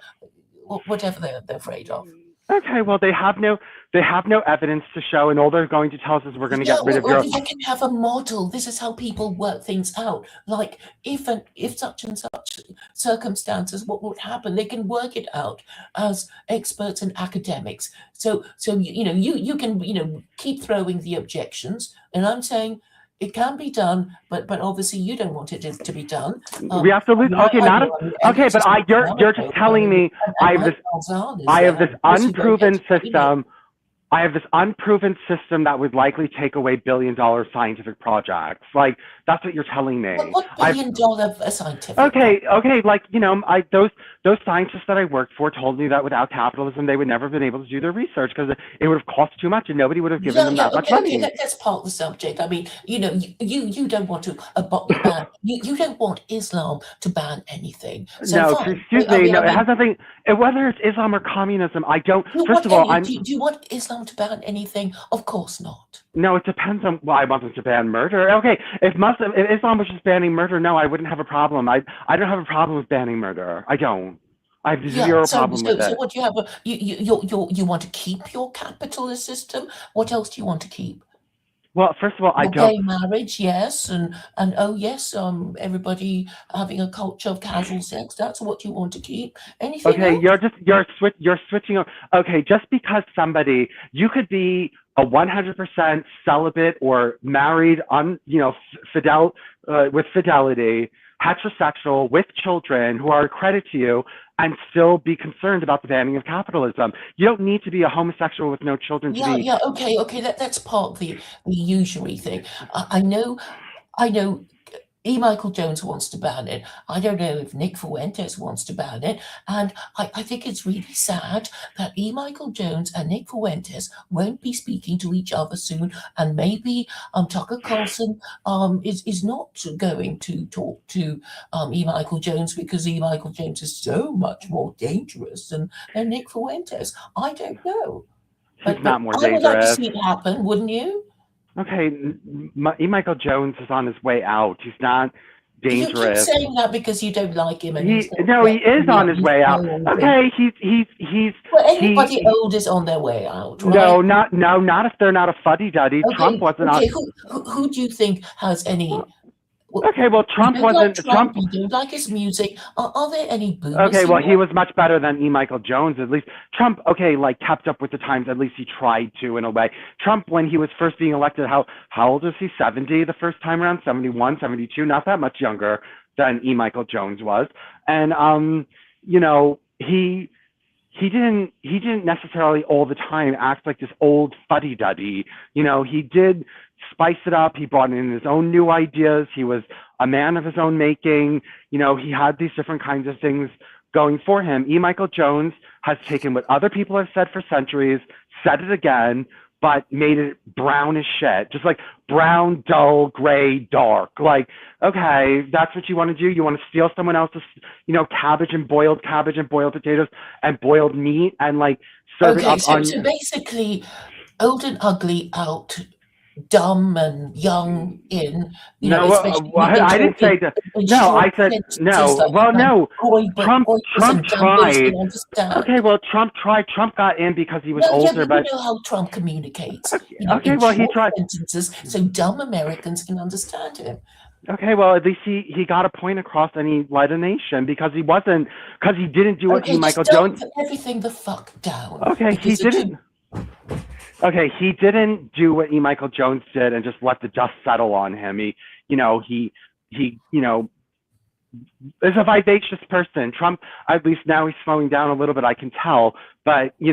they're afraid of. Okay, well they have no evidence to show, and all they're going to tell us is we're going to get rid of your. They can have a model. This is how people work things out. Like if such and such circumstances, what would happen? They can work it out as experts and academics. So you can keep throwing the objections, and I'm saying it can be done, but obviously you don't want it to be done. We have to lose. Okay, but you're just telling me I have this unproven system. I have this unproven system that would likely take away $billion scientific projects. Like that's what you're telling me. What $1 billion scientific? Okay. Like those scientists that I worked for told me that without capitalism, they would never have been able to do their research because it would have cost too much and nobody would have given them that much money. Okay, that's part of the subject. I mean, you don't want to ban. You don't want Islam to ban anything. So no, fine. excuse me. No, it has nothing. Whether it's Islam or commism, I don't. First of all, do you want Islam to ban anything? Of course not. No, it depends on. Well, I want them to ban murder. Okay, if Islam was just banning murder, no, I wouldn't have a problem. I don't have a problem with banning murder. I don't. I have zero problem with it. So what do you have? You want to keep your capitalist system? What else do you want to keep? Well, first of all, I don't. Gay marriage, yes, and oh yes, everybody having a culture of casual sex. That's what you want to keep. Anything Okay, else? you're switching. Okay, just because you could be a 100% celibate or married with fidelity, heterosexual with children who are a credit to you, and still be concerned about the banning of capitalism. You don't need to be a homosexual with no children to be. Yeah, okay. That's part of the usury thing. I know. E. Michael Jones wants to ban it. I don't know if Nick Fuentes wants to ban it. And I think it's really sad that E. Michael Jones and Nick Fuentes won't be speaking to each other soon. And maybe Tucker Carlson is not going to talk to E. Michael Jones because E. Michael Jones is so much more dangerous than Nick Fuentes. I don't know. He's not more dangerous. I would like to see it happen, wouldn't you? Okay, E. Michael Jones is on his way out. He's not dangerous. You keep saying that because you don't like him. And he is on his way out. Okay, he's. Well, anybody old is on their way out, right? No, not if they're not a fuddy-duddy. Okay, Trump wasn't on. Who do you think has any? Okay, well, Trump wasn't. Trump. You don't like his music. Are there any boomers? Okay, well, he was much better than E. Michael Jones, at least. Trump, kept up with the times. At least he tried to, in a way. Trump, when he was first being elected, how old was he? 70 the first time around? 71, 72? Not that much younger than E. Michael Jones was. And he didn't necessarily all the time act like this old fuddy-duddy. He did spice it up. He brought in his own new ideas. He was a man of his own making. He had these different kinds of things going for him. E. Michael Jones has taken what other people have said for centuries, said it again, but made it brown as shit. Just like brown, dull, gray, dark. Like, okay, that's what you want to do? You want to steal someone else's, cabbage and boiled potatoes and boiled meat and serve it up on... So basically, old and ugly out, dumb and young in, No, especially I didn't say that. in No, short I said sentences no. like Well, no. Groypers Trump and Dumbos tried. can Okay, understand. well, Trump tried. Trump got in because he was No, yeah, older, but you but know how Trump communicates, okay, in well, he short tried. sentences, so dumb Americans can understand him. Okay, well, at least he got a point across and he led a nation because he didn't do what E. Okay, just Michael don't Jones. put everything the fuck down Okay, he because the two. didn't. Okay, he didn't do what E. Michael Jones did and just let the dust settle on him. He is a vivacious person. Trump, at least now he's slowing down a little bit, I can tell, but he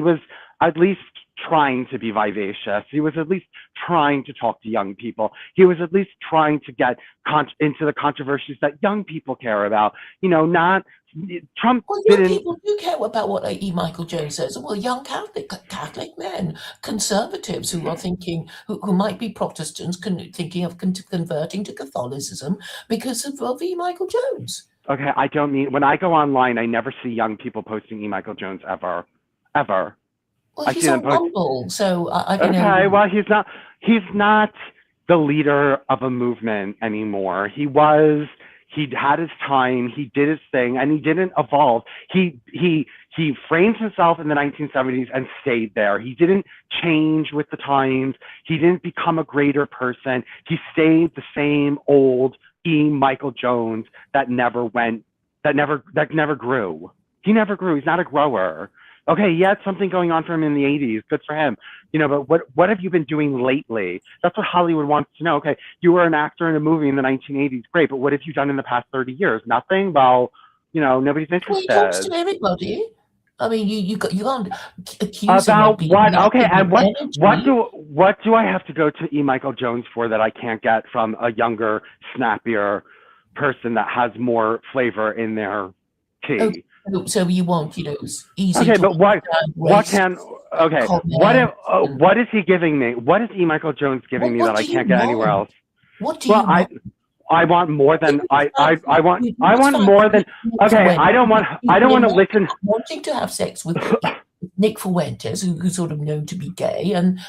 was at least trying to be vivacious. He was at least trying to talk to young people. He was at least trying to get into the controversies that young people care about. Not Trump Well, young didn't. people do care about what E. Michael Jones says. Well, young Catholic men, conservatives who are thinking, who might be Protestants, thinking of converting to Catholicism because of E. Michael Jones. Okay, I don't mean when I go online, I never see young people posting E. Michael Jones ever, ever. Well, I see he's them on post. Rumble, so I don't Okay, know. well, he's not the leader of a movement anymore. He had his time, he did his thing, and he didn't evolve. He framed himself in the 1970s and stayed there. He didn't change with the times. He didn't become a greater person. He stayed the same old E. Michael Jones that never grew. He never grew. He's not a grower. Okay, he had something going on for him in the 80s. Good for him. But what have you been doing lately? That's what Hollywood wants to know. Okay, you were an actor in a movie in the 1980s. Great, but what have you done in the past 30 years? Nothing? Well, nobody's Well, he talks interested. to everybody. I mean, you can't accuse him of About being what? Okay, lacking and in energy. what do I have to go to E. Michael Jones for that I can't get from a younger, snappier person that has more flavor in their Oh, tea? so you want, easy Okay, to but understand what race can okay comments and what is he giving me? What is E. Michael Jones giving me what that I do you can't get anywhere want? else? What do Well, you want? I want more than I It's want fine more for than Nick okay. Fuentes. I don't You're want to not listen. wanting to have sex with Nick Fuentes, who's sort of known to be gay, and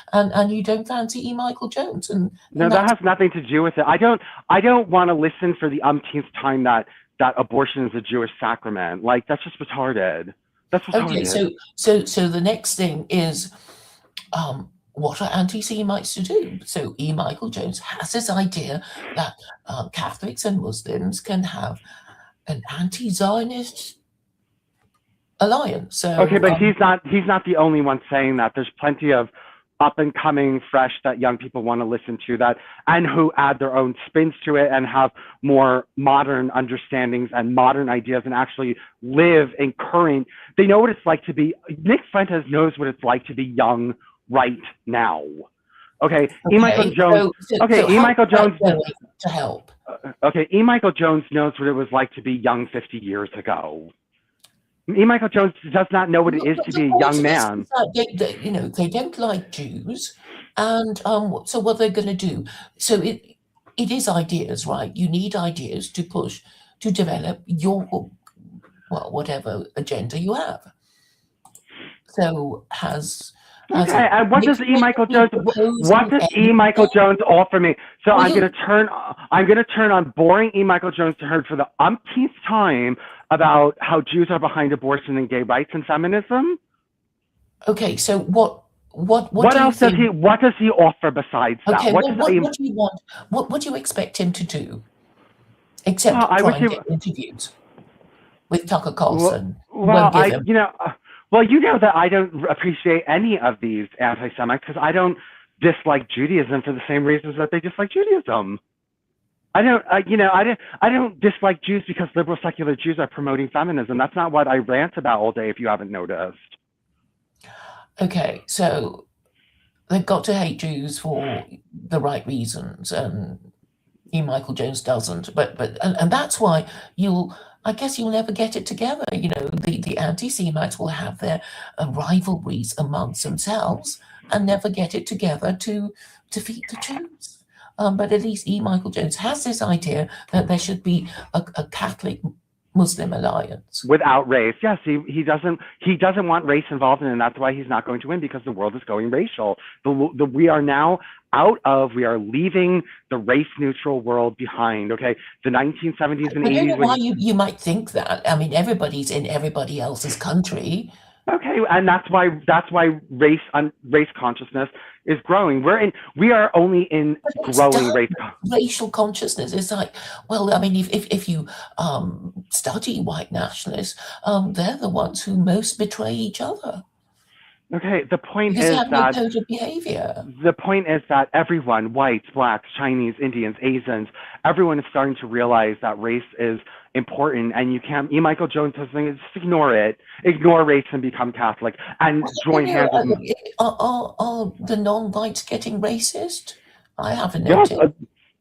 you don't fancy E. Michael Jones, No, and that that's has nothing to do with it. I don't want to listen for the umpteenth time that abortion is a Jewish sacrament. Like that's just retarded. That's okay. retarded. So the next thing is, what are anti-Semites to do? So E. Michael Jones has this idea that Catholics and Muslims can have an anti-Zionist alliance. Okay, So but he's not the only one saying that. There's plenty of up and coming fresh that young people want to listen to that and who add their own spins to it and have more modern understandings and modern ideas and actually live in current. They know what it's like to be. Nick Fuentes knows what it's like to be young right now. Okay, E. Michael okay, Jones. so Okay, E. how's Michael that Jones. going to help? Okay, E. Michael Jones knows what it was like to be young 50 years ago. E. Michael Jones does not know what it is to The be a point young is man. that they don't like Jews, and so what they're going to do? So it is ideas, right? You need ideas to push to develop your whatever agenda you have. So has Okay, and what Nick does E. Michael Fuentes Jones? proposed What does any E. of Michael that? Jones offer me? So Well, I'm gonna turn. I'm gonna turn on boring E. Michael Jones to heard for the umpteenth time about how Jews are behind abortion and gay rights and feminism. okay. So what What do you else does he? think? What does he offer besides that? Okay, What well, does E. what do you want? What do you expect him to do, Well, except I try wish and he. get interviews with Tucker Well, Carlson? You well, won't give him. well, that I don't appreciate any of these anti-Semites because I don't dislike Judaism for the same reasons that they dislike Judaism. I don't dislike Jews because liberal secular Jews are promoting feminism. That's not what I rant about all day. If you haven't noticed. Okay, so they've got to hate Jews for the right reasons, and E. Michael Jones doesn't. And that's why I guess you'll never get it together. The anti-Semites will have their rivalries amongst themselves and never get it together to defeat the Jews. But at least E. Michael Jones has this idea that there should be a Catholic Muslim alliance. without race. Yes, he doesn't want race involved in it, and that's why he's not going to win, because the world is going racial. We are now we are leaving the race neutral world behind. Okay, the 1970s and I don't know 80s why when you might think that. I mean, everybody's in everybody else's country. okay, and that's why race consciousness is growing. We are only in But it's growing done. race. Racial consciousness is like, well, I mean, if you study white nationalists, they're the ones who most betray each other Okay, because they have no code of behavior. the point is that everyone, whites, blacks, Chinese, Indians, Asians, everyone is starting to realize that race is important, and you can't. E. Michael Jones has saying, just ignore race, and become Catholic, and join hands with. Are the non-whites getting racist? I haven't Yes, noticed.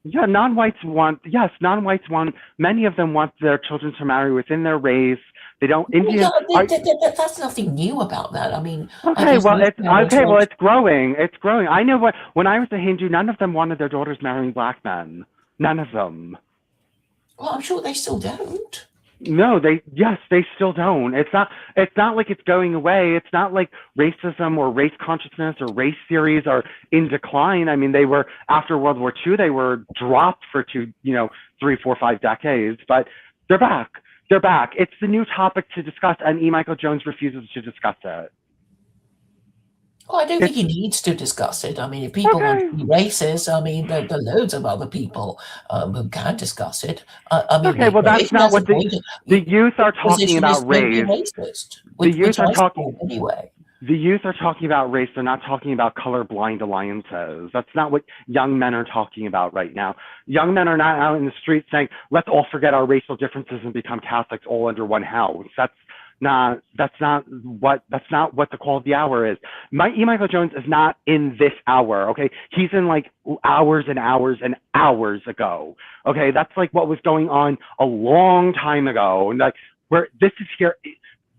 yeah, non-whites want. Many of them want their children to marry within their race. They don't. Indians. That's nothing new about that. I mean, Okay, well, it's growing. It's growing. I know when I was a Hindu, none of them wanted their daughters marrying black men. None of them. Well, I'm sure they still don't. No, they still don't. It's not like it's going away. It's not like racism or race consciousness or race theories are in decline. I mean, they were after World War II, they were dropped for 3, 4, 5 decades, but they're back. They're back. It's the new topic to discuss, and E. Michael Jones refuses to discuss it. Well, I don't think he needs to discuss it. I mean, if people want to be racist, I mean, there are loads of other people who can discuss it. I mean, okay, well, that's not what the youth are talking about race. The youth are talking anyway. The youth are talking about race. They're not talking about colorblind alliances. That's not what young men are talking about right now. Young men are not out in the street saying, let's all forget our racial differences and become Catholics all under one house. That's not what the call of the hour is. E. Michael Jones is not in this hour, okay? He's in like hours and hours and hours ago. Okay, that's like what was going on a long time ago. And like where this is here.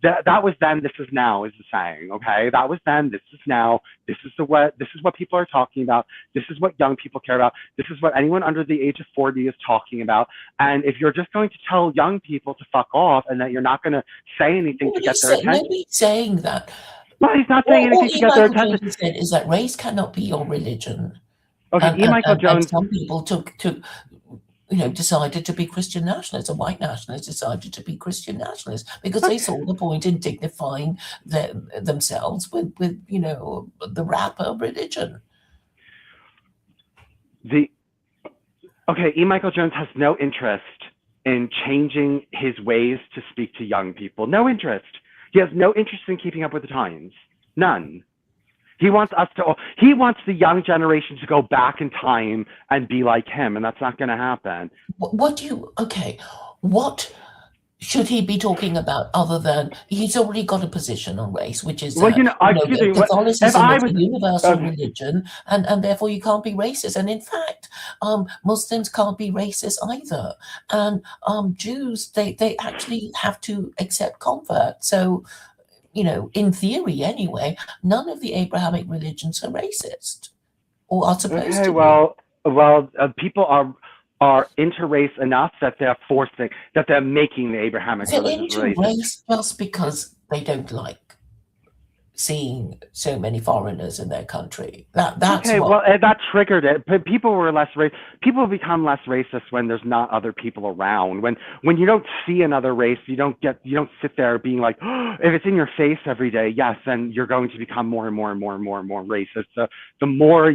That was then, this is now, is the saying. Okay, that was then, this is now. This is what people are talking about. This is what young people care about. This is what anyone under the age of 40 is talking about. And if you're just going to tell young people to fuck off and that you're not going to say anything to get their attention, nobody's saying that. Well, he's not saying anything to get their attention. What said is that race cannot be your religion. Okay, E. Michael Jones. And some people decided to be Christian nationalists, and white nationalists decided to be Christian nationalists because they saw the point in dignifying themselves with the wrapper religion. E. Michael Jones has no interest in changing his ways to speak to young people. No interest. He has no interest in keeping up with the times. None. He wants the young generation to go back in time and be like him, and that's not going to happen. What should he be talking about other than he's already got a position on race, which is Catholicism is a universal religion, and therefore you can't be racist. And in fact, Muslims can't be racist either, and Jews they actually have to accept converts. So, in theory anyway, none of the Abrahamic religions are racist or are supposed to be. Well, people are into race enough that they're making the Abrahamic religions racist. Race just because they don't like seeing so many foreigners in their country. That's that triggered it. But people were less racist. People become less racist when there's not other people around. When you don't see another race, you don't sit there being like, oh, if it's in your face every day, yes, then you're going to become more and more and more and more and more racist. So the more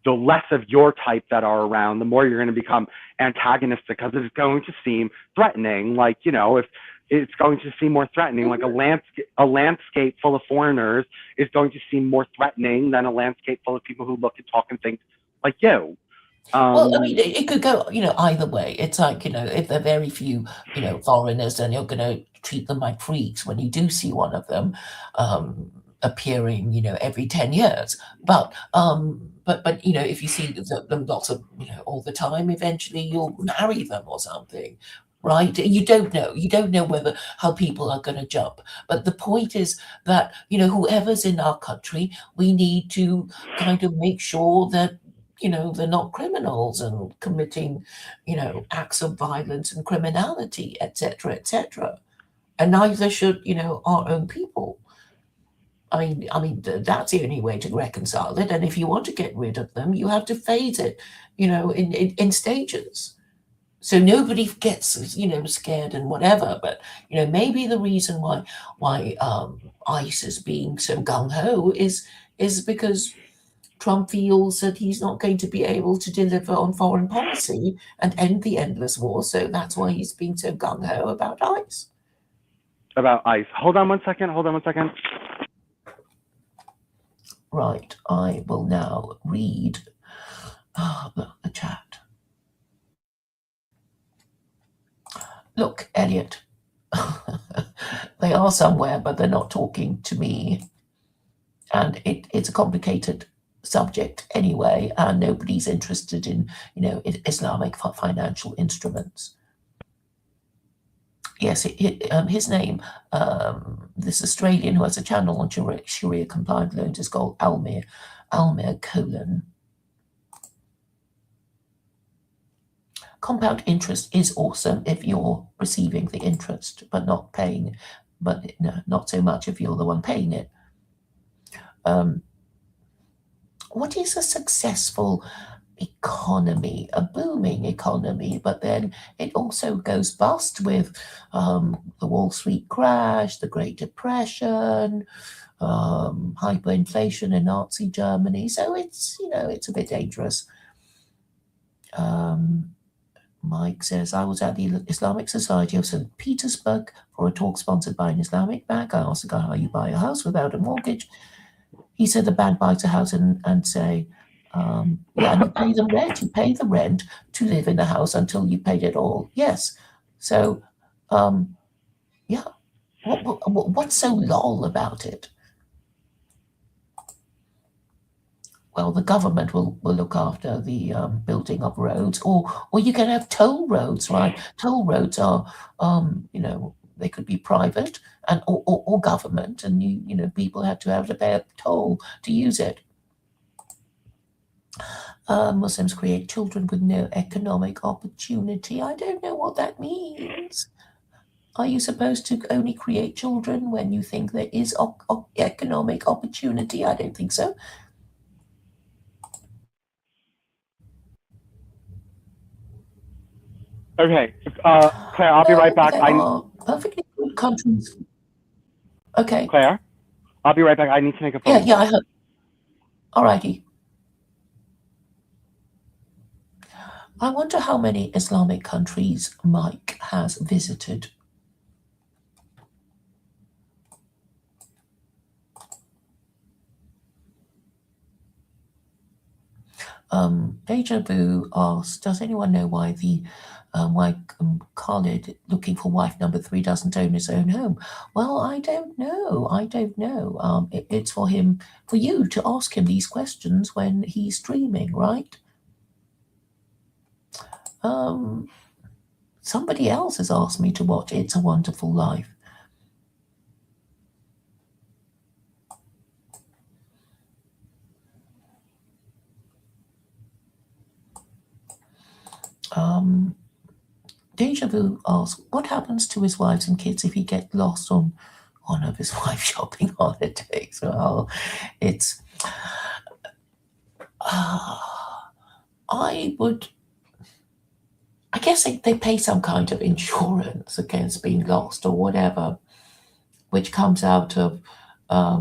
the less of your type that are around, the more you're going to become antagonistic because it's going to seem threatening. Like, if it's going to seem more threatening, like a landscape full of foreigners is going to seem more threatening than a landscape full of people who look and talk and think like you. Well, I mean, it could go, either way. It's like, if there are very few, foreigners, then you're going to treat them like freaks when you do see one of them appearing, every 10 years. But if you see them lots of, all the time, eventually you'll marry them or something. Right? You don't know how people are going to jump. But the point is that, whoever's in our country, we need to kind of make sure that they're not criminals and committing, acts of violence and criminality, etc., etc. And neither should, our own people. That's the only way to reconcile it. And if you want to get rid of them, you have to phase it, in stages. So nobody gets, scared and whatever. But maybe the reason why ICE is being so gung ho is because Trump feels that he's not going to be able to deliver on foreign policy and end the endless war. So that's why he's being so gung ho about ICE. About ICE. Hold on one second. Right, I will now read the chat. Look, Elliot, they are somewhere, but they're not talking to me. And it's a complicated subject anyway, and nobody's interested in, Islamic financial instruments. Yes, his name, this Australian who has a channel on Sharia compliant loans, is called Almir Colon. Compound interest is awesome if you're receiving the interest, but not paying, but no, not so much if you're the one paying it. What is a successful economy? A booming economy, but then it also goes bust with the Wall Street crash, the Great Depression, hyperinflation in Nazi Germany. So it's a bit dangerous. Mike says, I was at the Islamic Society of St. Petersburg for a talk sponsored by an Islamic bank. I asked the guy how you buy a house without a mortgage. He said the bank buys a house and say, and you pay them rent. You pay the rent to live in the house until you paid it all. Yes. So, yeah. What's so lol about it? Well, the government will look after the building of roads, or you can have toll roads, right? Toll roads are, they could be private and or government, and people have to pay a toll to use it. Muslims create children with no economic opportunity. I don't know what that means. Are you supposed to only create children when you think there is economic opportunity? I don't think so. Okay, Claire, I'll be right back. There are perfectly good countries. Okay. Claire, I'll be right back. I need to make a phone call. I heard. All righty. I wonder how many Islamic countries Mike has visited. Deja Vu asks, does anyone know why Khalid, looking for wife number 3, doesn't own his own home? Well, I don't know. It's for you to ask him these questions when he's streaming, right? Somebody else has asked me to watch It's a Wonderful Life. Deja Vu asks, what happens to his wives and kids if he gets lost on one of his wife's shopping holidays? Well, it's... I guess they pay some kind of insurance against being lost or whatever, which comes out of, I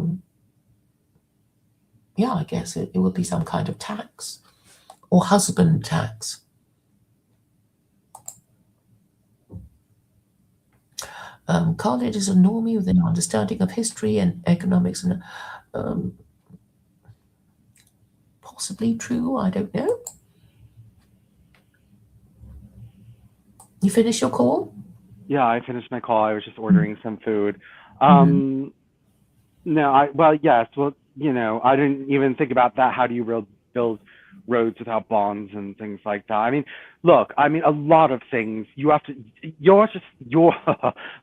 guess it would be some kind of tax or husband tax. Khalid is a normie with an understanding of history and economics and possibly true, I don't know. You finished your call? Yeah, I finished my call. I was just ordering some food. No, yes. Well, I didn't even think about that. How do you build roads without bonds and things like that? I mean, look, a lot of things you have to,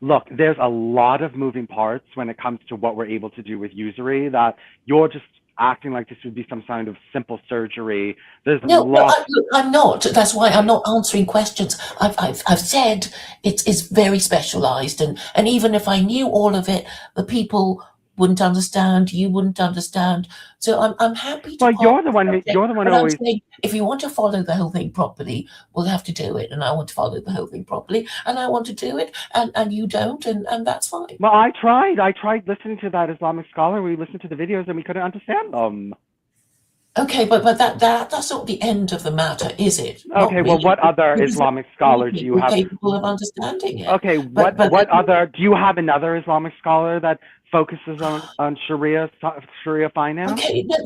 look, there's a lot of moving parts when it comes to what we're able to do with usury that you're just acting like this would be some kind of simple surgery. There's No, no, lots. look, I'm not. That's why I'm not answering questions. I've said it's very specialised, and even if I knew all of it, the people wouldn't understand. You wouldn't understand. So I'm happy to Well, park the you're subject. the one But who I'm always. saying if you want to follow the whole thing properly, we'll have to do it. And I want to follow the whole thing properly, and I want to do it, and you don't, and that's fine. Well, I tried. I tried listening to that Islamic scholar. We listened to the videos and we couldn't understand them. Okay, but that's not the end of the matter, is it? Not Okay, well, really, what other because there Islamic are many scholar do you people have? capable of understanding it. Okay, what other do you have another Islamic scholar that focuses on Sharia finance? Okay, no,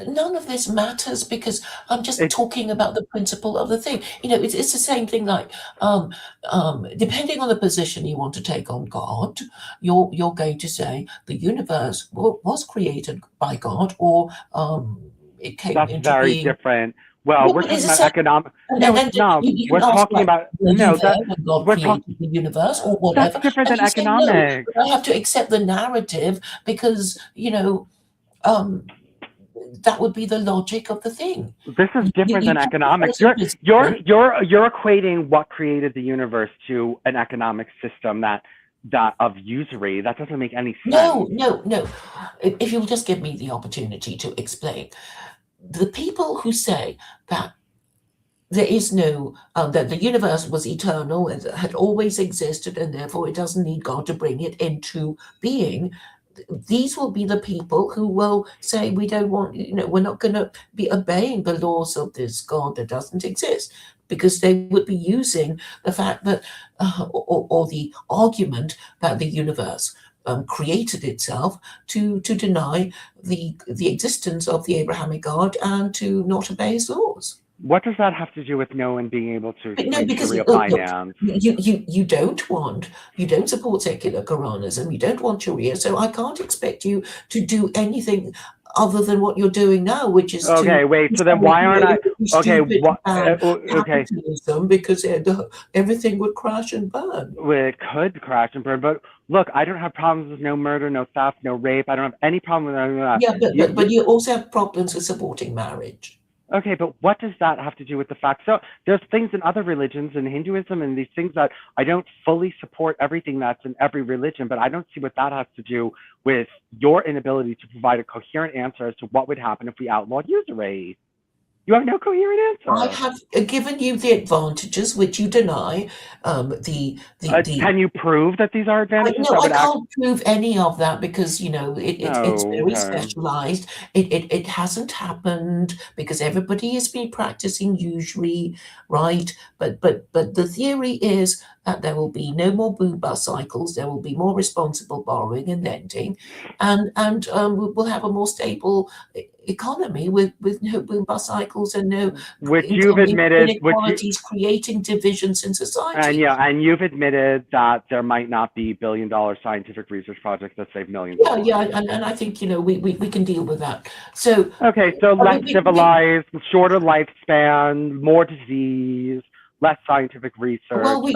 none of this matters because I'm just It talking about the principle of the thing. It's the same thing like, depending on the position you want to take on God, you're going to say the universe was created by God, or it came that's into very being. different. Well, No, we're but it's talking the about same. economic. And No, it's then not. you We're can ask, talking like, about were you no. there when God We're talking. created the universe or That's whatever? different And than you say no, economics. but I have to accept the narrative because, um, that would be the logic of the thing. This is different than You take a economics. certain position. You're equating what created the universe to an economic system that of usury. That doesn't make any sense. No, no, no. If you'll just give me the opportunity to explain. The people who say that there is no, that the universe was eternal and had always existed, and therefore it doesn't need God to bring it into being. These will be the people who will say, we don't want, we're not going to be obeying the laws of this God that doesn't exist, because they would be using the fact that, or the argument that the universe created itself to deny the existence of the Abrahamic God and to not obey his laws. What does that have to do with no one being able to But no, explain because Sharia look, finance? you don't support secular Quranism, you don't want Sharia, so I can't expect you to do anything other than what you're doing now, which is to Okay, wait. So then say, why aren't I? Okay, stupid what? Okay, capitalism because everything would crash and burn. well, it could crash and burn, but look, I don't have problems with no murder, no theft, no rape. I don't have any problem with any of that. Yeah, but you also have problems with supporting marriage. Okay, but what does that have to do with the fact? So there's things in other religions, in Hinduism, and these things that I don't fully support everything that's in every religion, but I don't see what that has to do with your inability to provide a coherent answer as to what would happen if we outlawed usury. You have no coherent I answer. have given you the advantages which you deny. The Can you prove that these are advantages that I would act? can't prove any of that because it's No, very okay. specialized. It hasn't happened because everybody has been practicing usury, right? But the theory is that there will be no more boom bust cycles. There will be more responsible borrowing and lending, and we'll have a more stable economy with no boom bust cycles and no Which you've income admitted, inequalities creating divisions in and society. yeah, and you've admitted that there might not be billion-dollar scientific research projects that save millions of Yeah, lives. and I think we can deal with that. So Okay, so I less mean, civilized, shorter lifespan, more disease, less scientific research.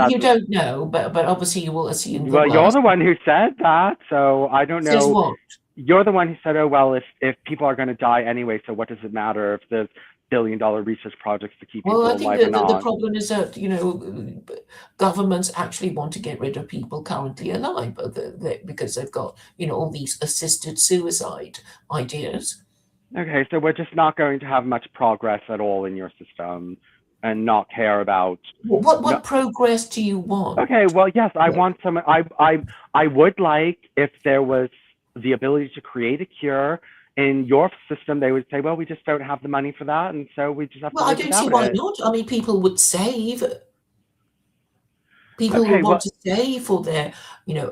you don't know, but obviously you will assume the Well, you're worst. the one who said that, so I don't Says know. what? You're the one who said, oh, well, if people are going to die anyway, so what does it matter if there's billion-dollar research projects to keep Well, people I think alive or that the not? problem is that governments actually want to get rid of people currently alive, because they've got all these assisted suicide ideas. Okay, so we're just not going to have much progress at all in your system and not care about. No, What progress do you want? okay, well, yes, I want some. I would like if there was the ability to create a cure in your system. They would say, well, we just don't have the money for that, and so we just have to Well, I live don't see without why it. not. I mean, people would save. People would Okay, want well, to save for their,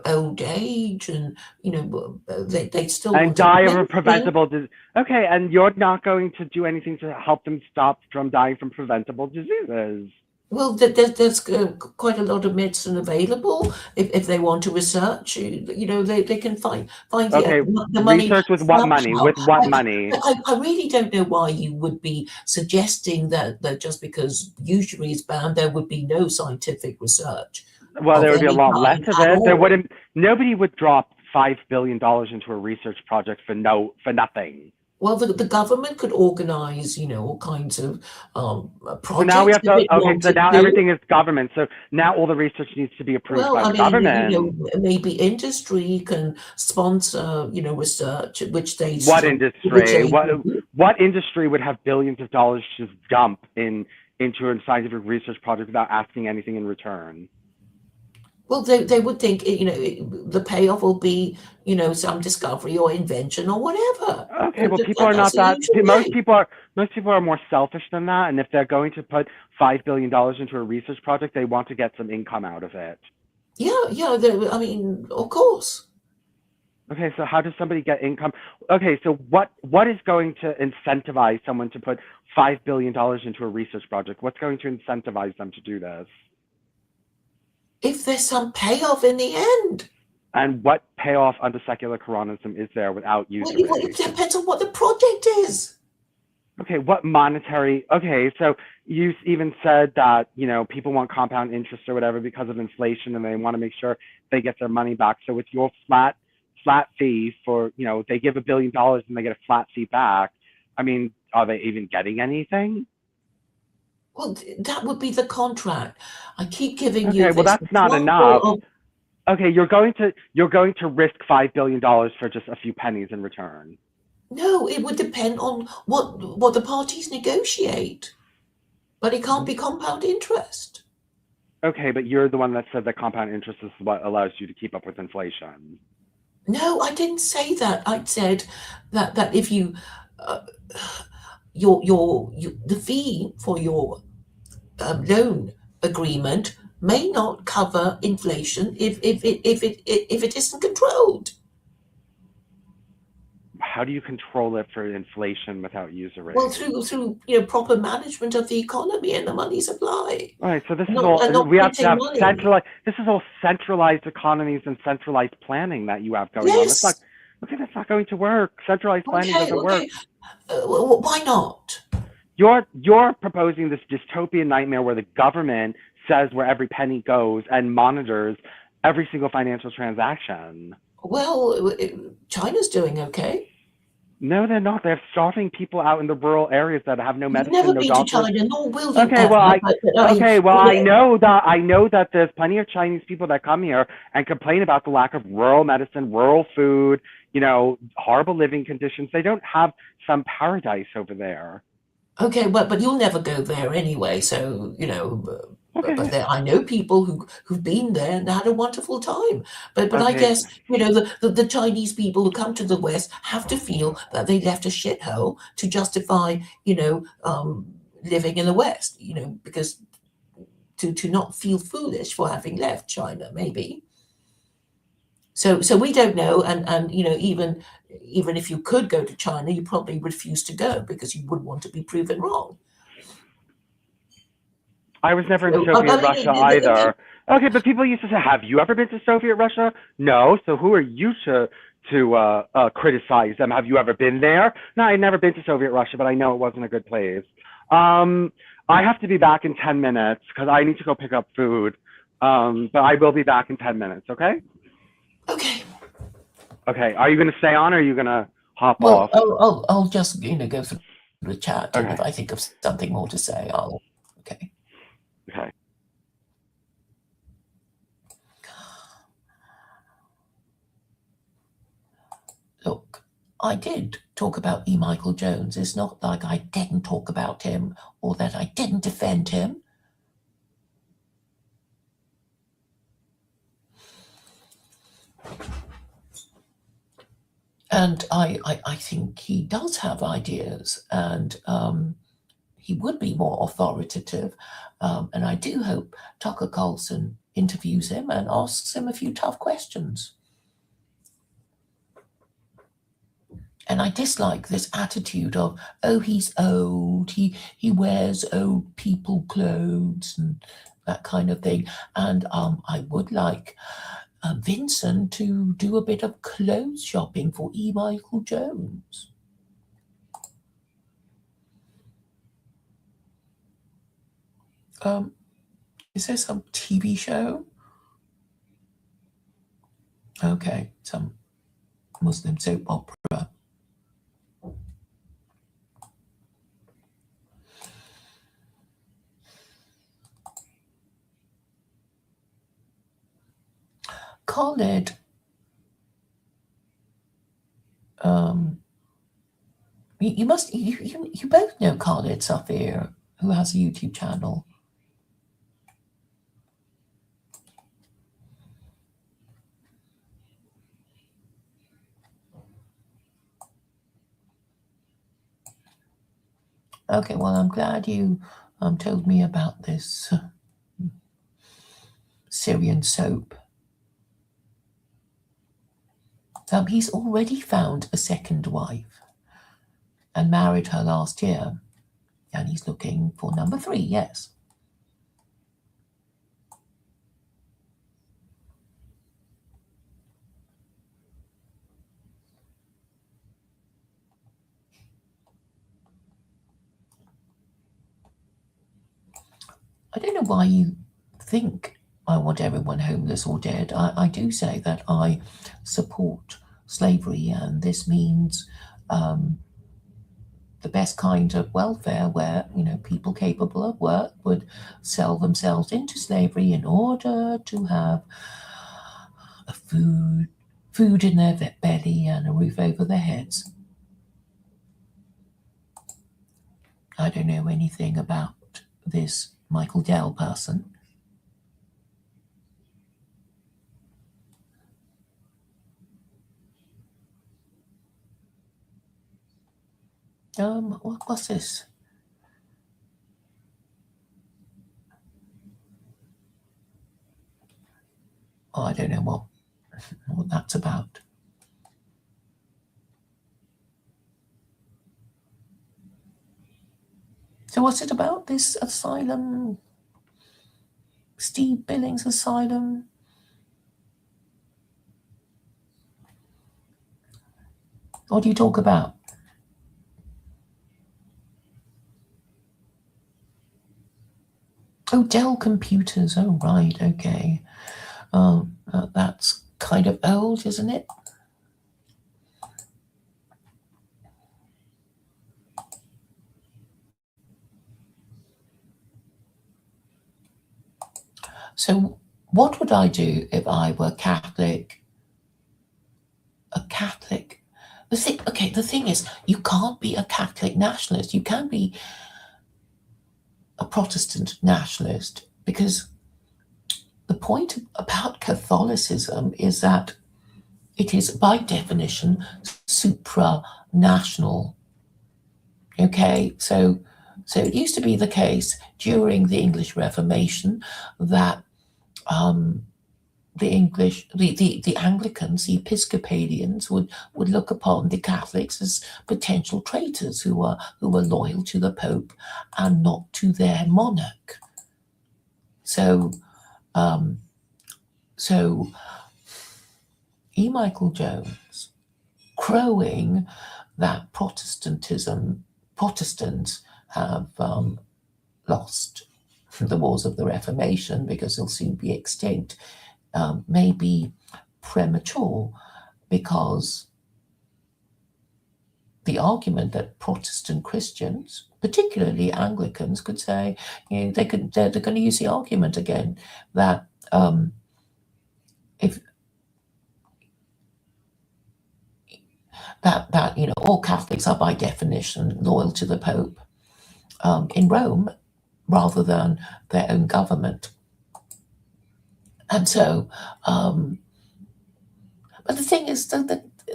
old age, and they still and want to do die of a anything. preventable disease. Okay, and you're not going to do anything to help them stop from dying from preventable diseases. Well, there's quite a lot of medicine available if they want to research. They can find Okay, the money research with what money? somehow. With what money? I really don't know why you would be suggesting that just because usury is banned, there would be no scientific research Well, of there would be a any lot less kind of at it. There all. wouldn't. Nobody would drop $5 billion into a research project for nothing. Well, the government could organise, all kinds of So now we projects have if to, it okay, so wanted now to. everything is government. So now all the research needs to be approved Well, by I the mean, government. maybe industry can sponsor, research What which industry? they What industry would have billions of dollars just dump into a scientific research project without asking anything in return? Well, they would think, the payoff will be, some discovery or invention or whatever. Okay, well, people are That's not the that. usual way. Most people are more selfish than that. And if they're going to put $5 billion into a research project, they want to get some income out of it. Yeah, yeah. I mean, of course. Okay, so how does somebody get income? Okay, so what is going to incentivize someone to put $5 billion into a research project? What's going to incentivize them to do this? If there's some payoff in the end. And what payoff under secular Quranism is there without Well, usury? it depends on what the project is. Okay, what monetary? Okay, so you even said that people want compound interest or whatever because of inflation, and they want to make sure they get their money back. So with your flat fee for they give $1 billion and they get a flat fee back. I mean, are they even getting anything? Well, that would be the contract. I keep giving you Okay, well this that's not example enough. of Okay, you're going to risk $5 billion for just a few pennies in return. no. It would depend on what the parties negotiate, but it can't be compound interest. Okay, but you're the one that said that compound interest is what allows you to keep up with inflation. No, I didn't say that. I said that if you uh, the fee for your loan agreement may not cover inflation if it isn't controlled. How do you control it for inflation without Well, usury? through proper management of the economy and the money supply, All right, so this is not all and not we have to printing have money. centralized. This is all centralized economies and centralized planning that you have going on. That's not Yes. okay. That's not going to work. Centralized planning Okay. doesn't work. Okay. Why not? You're proposing this dystopian nightmare where the government says where every penny goes and monitors every single financial transaction. Well, China's doing okay. No, they're not. They're starving people out in the rural areas that have no You've medicine, never no been to doctors. China, nor will you Okay, ever. well, I But I, okay, well, you know, I know that there's plenty of Chinese people that come here and complain about the lack of rural medicine, rural food, horrible living conditions. They don't have some paradise over there. Okay, but you'll never go there anyway. So but Okay, there, I know people who've been there and had a wonderful time. But I okay, guess the Chinese people who come to the West have to feel that they left a shithole to justify living in the West. Because to not feel foolish for having left China, maybe. So we don't know, and even if you could go to China, you probably refuse to go because you wouldn't want to be proven wrong. I was never in So Soviet I Russia mean, either. Okay, but people used to say, "Have you ever been to Soviet Russia?" No. So who are you to criticize them? Have you ever been there? No, I've never been to Soviet Russia, but I know it wasn't a good place. Um, I have to be back in 10 minutes because I need to go pick up food. But I will be back in 10 minutes. Okay. okay. Okay. Are you going to stay on, or are you going to hop Well, off? I'll just go through the chat, and Okay. if I think of something more to say, I'll. Okay. Okay. Look, I did talk about E. Michael Jones. It's not like I didn't talk about him or that I didn't defend him. And I think he does have ideas, and he would be more authoritative. And I do hope Tucker Carlson interviews him and asks him a few tough questions. And I dislike this attitude of, oh, he's old, he wears old people clothes and that kind of thing. And I would like Vincent to do a bit of clothes shopping for E. Michael Jones. Is there some TV show? Okay, some Muslim soap opera. Khaled, um, you both know Khaled Safir, who has a YouTube channel. Okay, well, I'm glad you told me about this Syrian soap. He's already found a second wife and married her last year, and he's looking for number three, yes. I don't know why you think I want everyone homeless or dead. I do say that I support slavery, and this means the best kind of welfare where, people capable of work would sell themselves into slavery in order to have a food in their belly and a roof over their heads. I don't know anything about this Michael Dell person. What's this? Oh, I don't know what that's about. So what's it about, this asylum, Steve Billings asylum? What do you talk about? Oh, Dell computers. Oh, right, okay. That's kind of old, isn't it? So what would I do if I were Catholic? A Catholic. The thing is, you can't be a Catholic nationalist. You can be a Protestant nationalist, because the point about Catholicism is that it is by definition supranational. Okay, so it used to be the case during the English Reformation that the Anglicans, the Episcopalians would look upon the Catholics as potential traitors who were loyal to the Pope and not to their monarch. So E. Michael Jones crowing that Protestants have lost the wars of the Reformation because they'll soon be extinct, may be premature, because the argument that Protestant Christians, particularly Anglicans, could say, they're going to use the argument again that if that all Catholics are by definition loyal to the Pope in Rome rather than their own government. And so, but the thing is that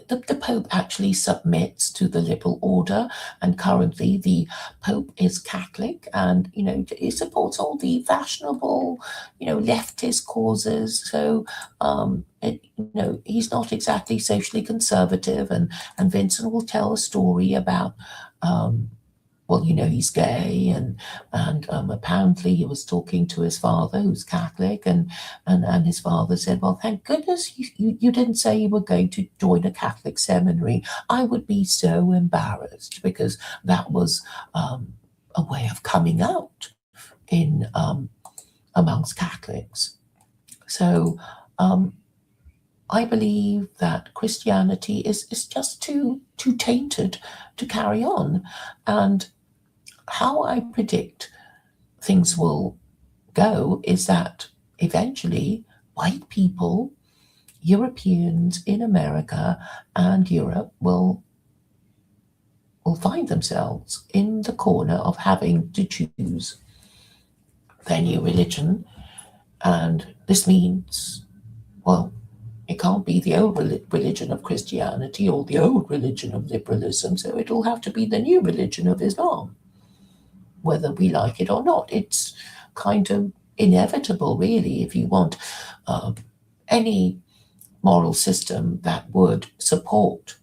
the Pope actually submits to the liberal order, and currently the Pope is Catholic, and he supports all the fashionable, leftist causes. So he's not exactly socially conservative, and Vincent will tell a story about he's gay, and apparently he was talking to his father, who's Catholic, and his father said, "Well, thank goodness you didn't say you were going to join a Catholic seminary. I would be so embarrassed," because that was a way of coming out in amongst Catholics. So I believe that Christianity is just too tainted to carry on. And how I predict things will go is that eventually white people Europeans in America and Europe will find themselves in the corner of having to choose their new religion. And this means, well, it can't be the old religion of Christianity or the old religion of liberalism, so it'll have to be the new religion of Islam, whether we like it or not. It's kind of inevitable, really, if you want any moral system that would support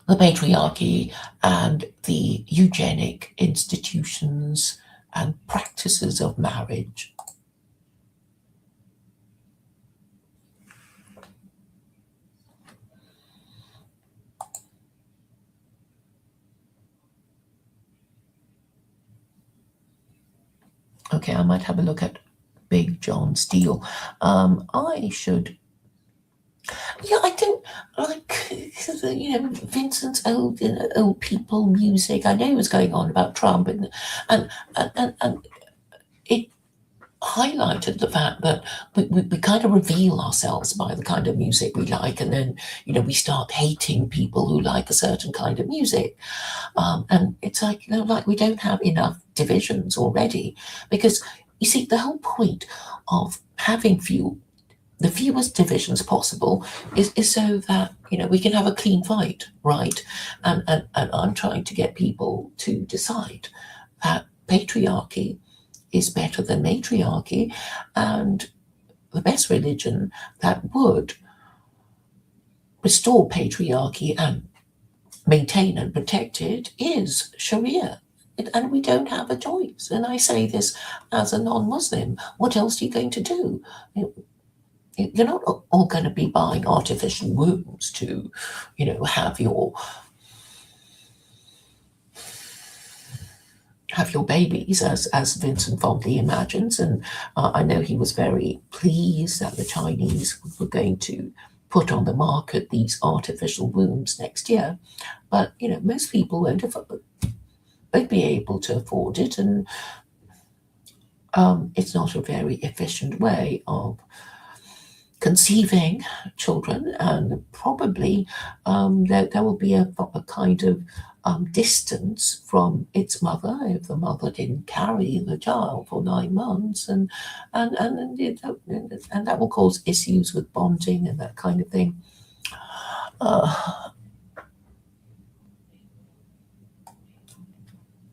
the patriarchy and the eugenic institutions and practices of marriage. Okay, I might have a look at Big John Steele. I should. Yeah, I don't like Vincent's old people music. I know he was going on about Trump, and it highlighted the fact that we kind of reveal ourselves by the kind of music we like, and then we start hating people who like a certain kind of music, and it's like we don't have enough divisions already, because you see the whole point of having the fewest divisions possible is so that we can have a clean fight, right? And I'm trying to get people to decide that patriarchy is better than matriarchy, and the best religion that would restore patriarchy and maintain and protect it is Sharia. And we don't have a choice. And I say this as a non-Muslim. What else are you going to do? You're not all going to be buying artificial wombs to, have your babies, as Vincent fondly imagines. And I know he was very pleased that the Chinese were going to put on the market these artificial wombs next year. But most people won't be able to afford it, and it's not a very efficient way of conceiving children, and probably there will be a kind of distance from its mother if the mother didn't carry the child for 9 months, and that will cause issues with bonding and that kind of thing.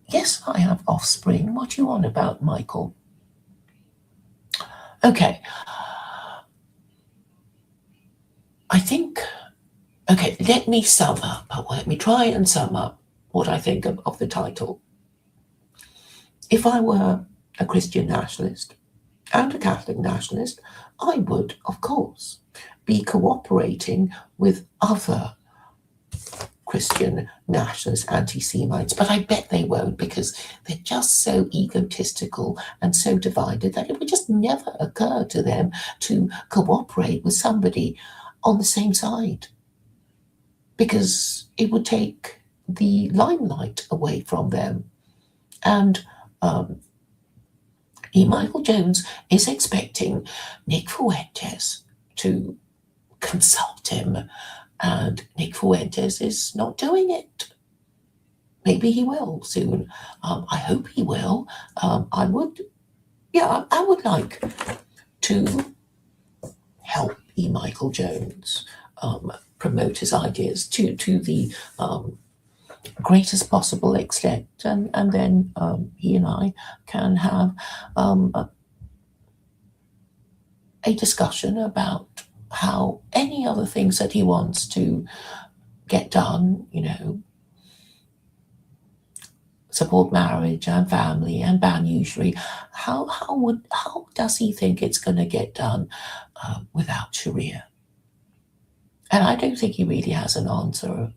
Yes, I have offspring. What are you on about, Michael? Okay. I think, okay, let me sum up. Let me try and sum up what I think of the title. If I were a Christian nationalist and a Catholic nationalist, I would, of course, be cooperating with other Christian nationalist anti-Semites, but I bet they won't, because they're just so egotistical and so divided that it would just never occur to them to cooperate with somebody on the same side, because it would take the limelight away from them. And Michael Jones is expecting Nick Fuentes to consult him, and Nick Fuentes is not doing it. Maybe he will soon. I hope he will. I would like to help Michael Jones promote his ideas to the greatest possible extent, and then he and I can have a discussion about how any other things that he wants to get done, support marriage and family and ban usury, how does he think it's going to get done without Sharia? And I don't think he really has an answer.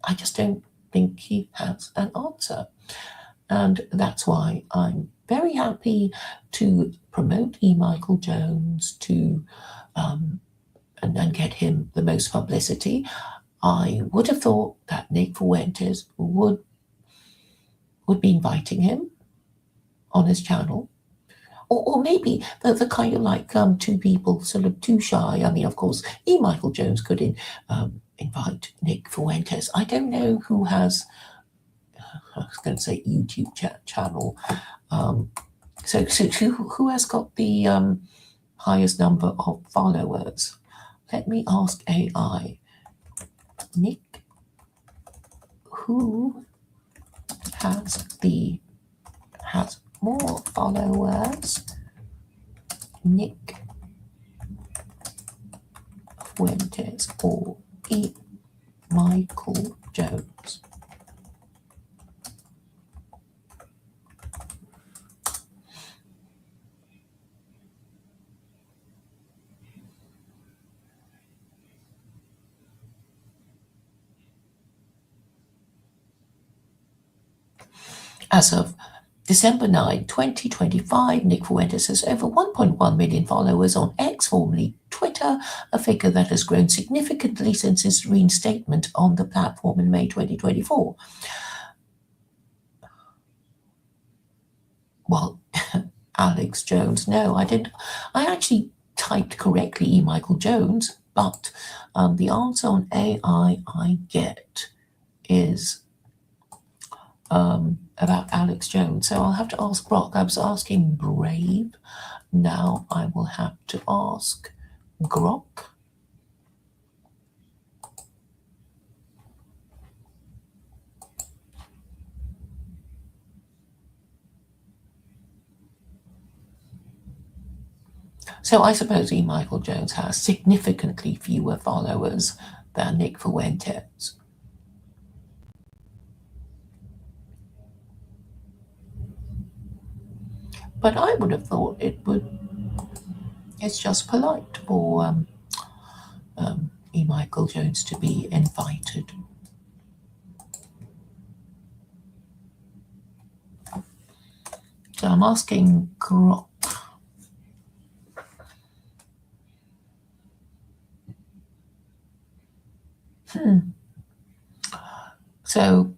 I just don't think he has an answer. And that's why I'm very happy to promote Michael Jones to and get him the most publicity. I would have thought that Nick Fuentes would be inviting him on his channel. or maybe the kind of like two people sort of too shy. I mean, of course, E. Michael Jones could invite Nick Fuentes. I don't know who has, I was going to say YouTube channel. So who has got the highest number of followers? Let me ask AI. Nick, who has more followers? Nick Fuentes or E. Michael Jones? As of December 9, 2025, Nick Fuentes has over 1.1 million followers on X, formerly Twitter, a figure that has grown significantly since his reinstatement on the platform in May 2024. Well, Alex Jones, no, I didn't. I actually typed correctly E. Michael Jones, but the answer on AI I get is about Alex Jones. So I'll have to ask Brock. I was asking Brave. Now I will have to ask Grok. So I suppose E. Michael Jones has significantly fewer followers than Nick Fuentes. But I would have thought it's just polite for E. Michael Jones to be invited. So I'm asking Grok. So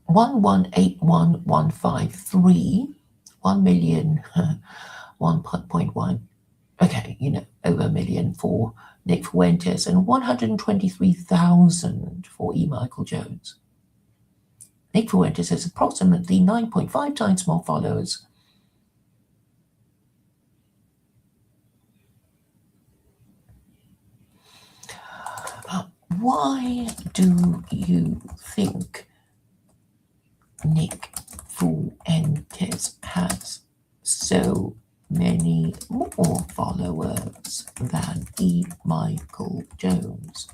1181153, 1 million, 1.1. Okay, over a million for Nick Fuentes and 123,000 for E. Michael Jones. Nick Fuentes has approximately 9.5 times more followers. Why do you think Nick Fuentes has so many more followers than E. Michael Jones?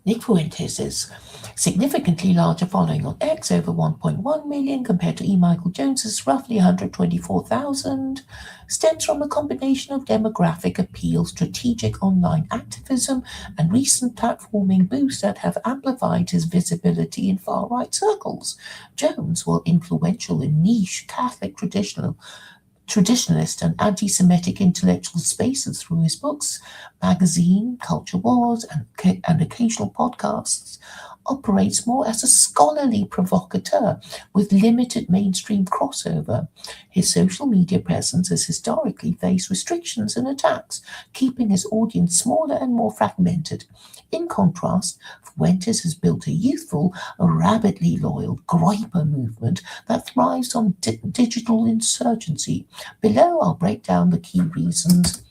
Nick Fuentes is significantly larger following on X, over 1.1 million, compared to E. Michael Jones's roughly 124,000, stems from a combination of demographic appeal, strategic online activism, and recent platforming boosts that have amplified his visibility in far-right circles. Jones, while influential in niche Catholic traditionalist and anti-Semitic intellectual spaces through his books, magazine, culture wars, and occasional podcasts, operates more as a scholarly provocateur with limited mainstream crossover. His social media presence has historically faced restrictions and attacks, keeping his audience smaller and more fragmented. In contrast, Fuentes has built a youthful, rabidly loyal Groyper movement that thrives on digital insurgency. Below, I'll break down the key reasons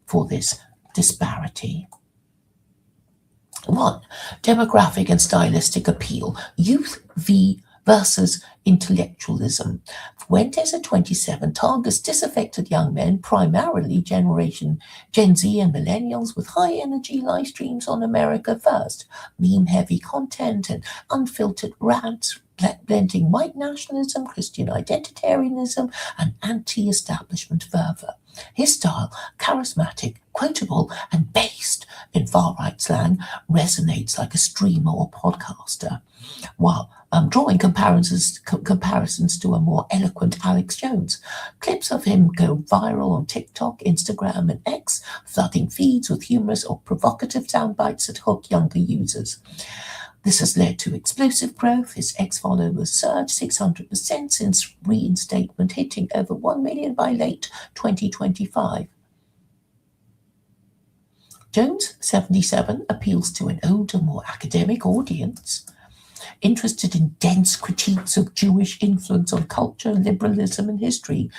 for this disparity. 1. Demographic and stylistic appeal. Youth versus intellectualism. Fuentes at 27 targets disaffected young men, primarily Generation Gen Z and millennials, with high-energy live streams on America First, meme-heavy content, and unfiltered rants blending white nationalism, Christian identitarianism, and anti-establishment fervor. His style, charismatic, quotable, and based in far-right slang, resonates like a streamer or podcaster, while drawing comparisons to a more eloquent Alex Jones. Clips of him go viral on TikTok, Instagram, and X, flooding feeds with humorous or provocative sound bites that hook younger users. This has led to explosive growth. His ex-followers surged 600% since reinstatement, hitting over 1 million by late 2025. Jones, 77, appeals to an older, more academic audience, interested in dense critiques of Jewish influence on culture, liberalism, and history.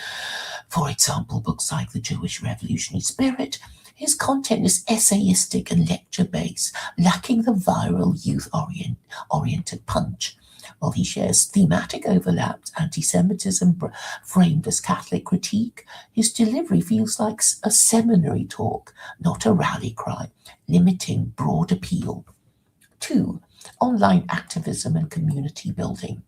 For example, books like The Jewish Revolutionary Spirit. His content is essayistic and lecture-based, lacking the viral youth-oriented punch. While he shares thematic overlaps, antisemitism framed as Catholic critique, his delivery feels like a seminary talk, not a rally cry, limiting broad appeal. 2. Online activism and community building.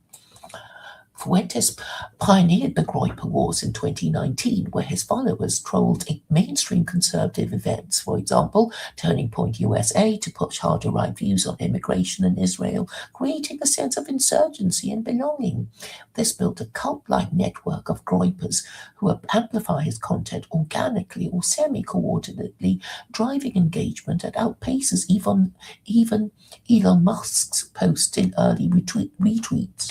Fuentes pioneered the Groyper Wars in 2019, where his followers trolled mainstream conservative events, for example, Turning Point USA to push harder right views on immigration and Israel, creating a sense of insurgency and belonging. This built a cult-like network of Groypers who amplify his content organically or semi-coordinately, driving engagement that outpaces even Elon Musk's posts in early retweets.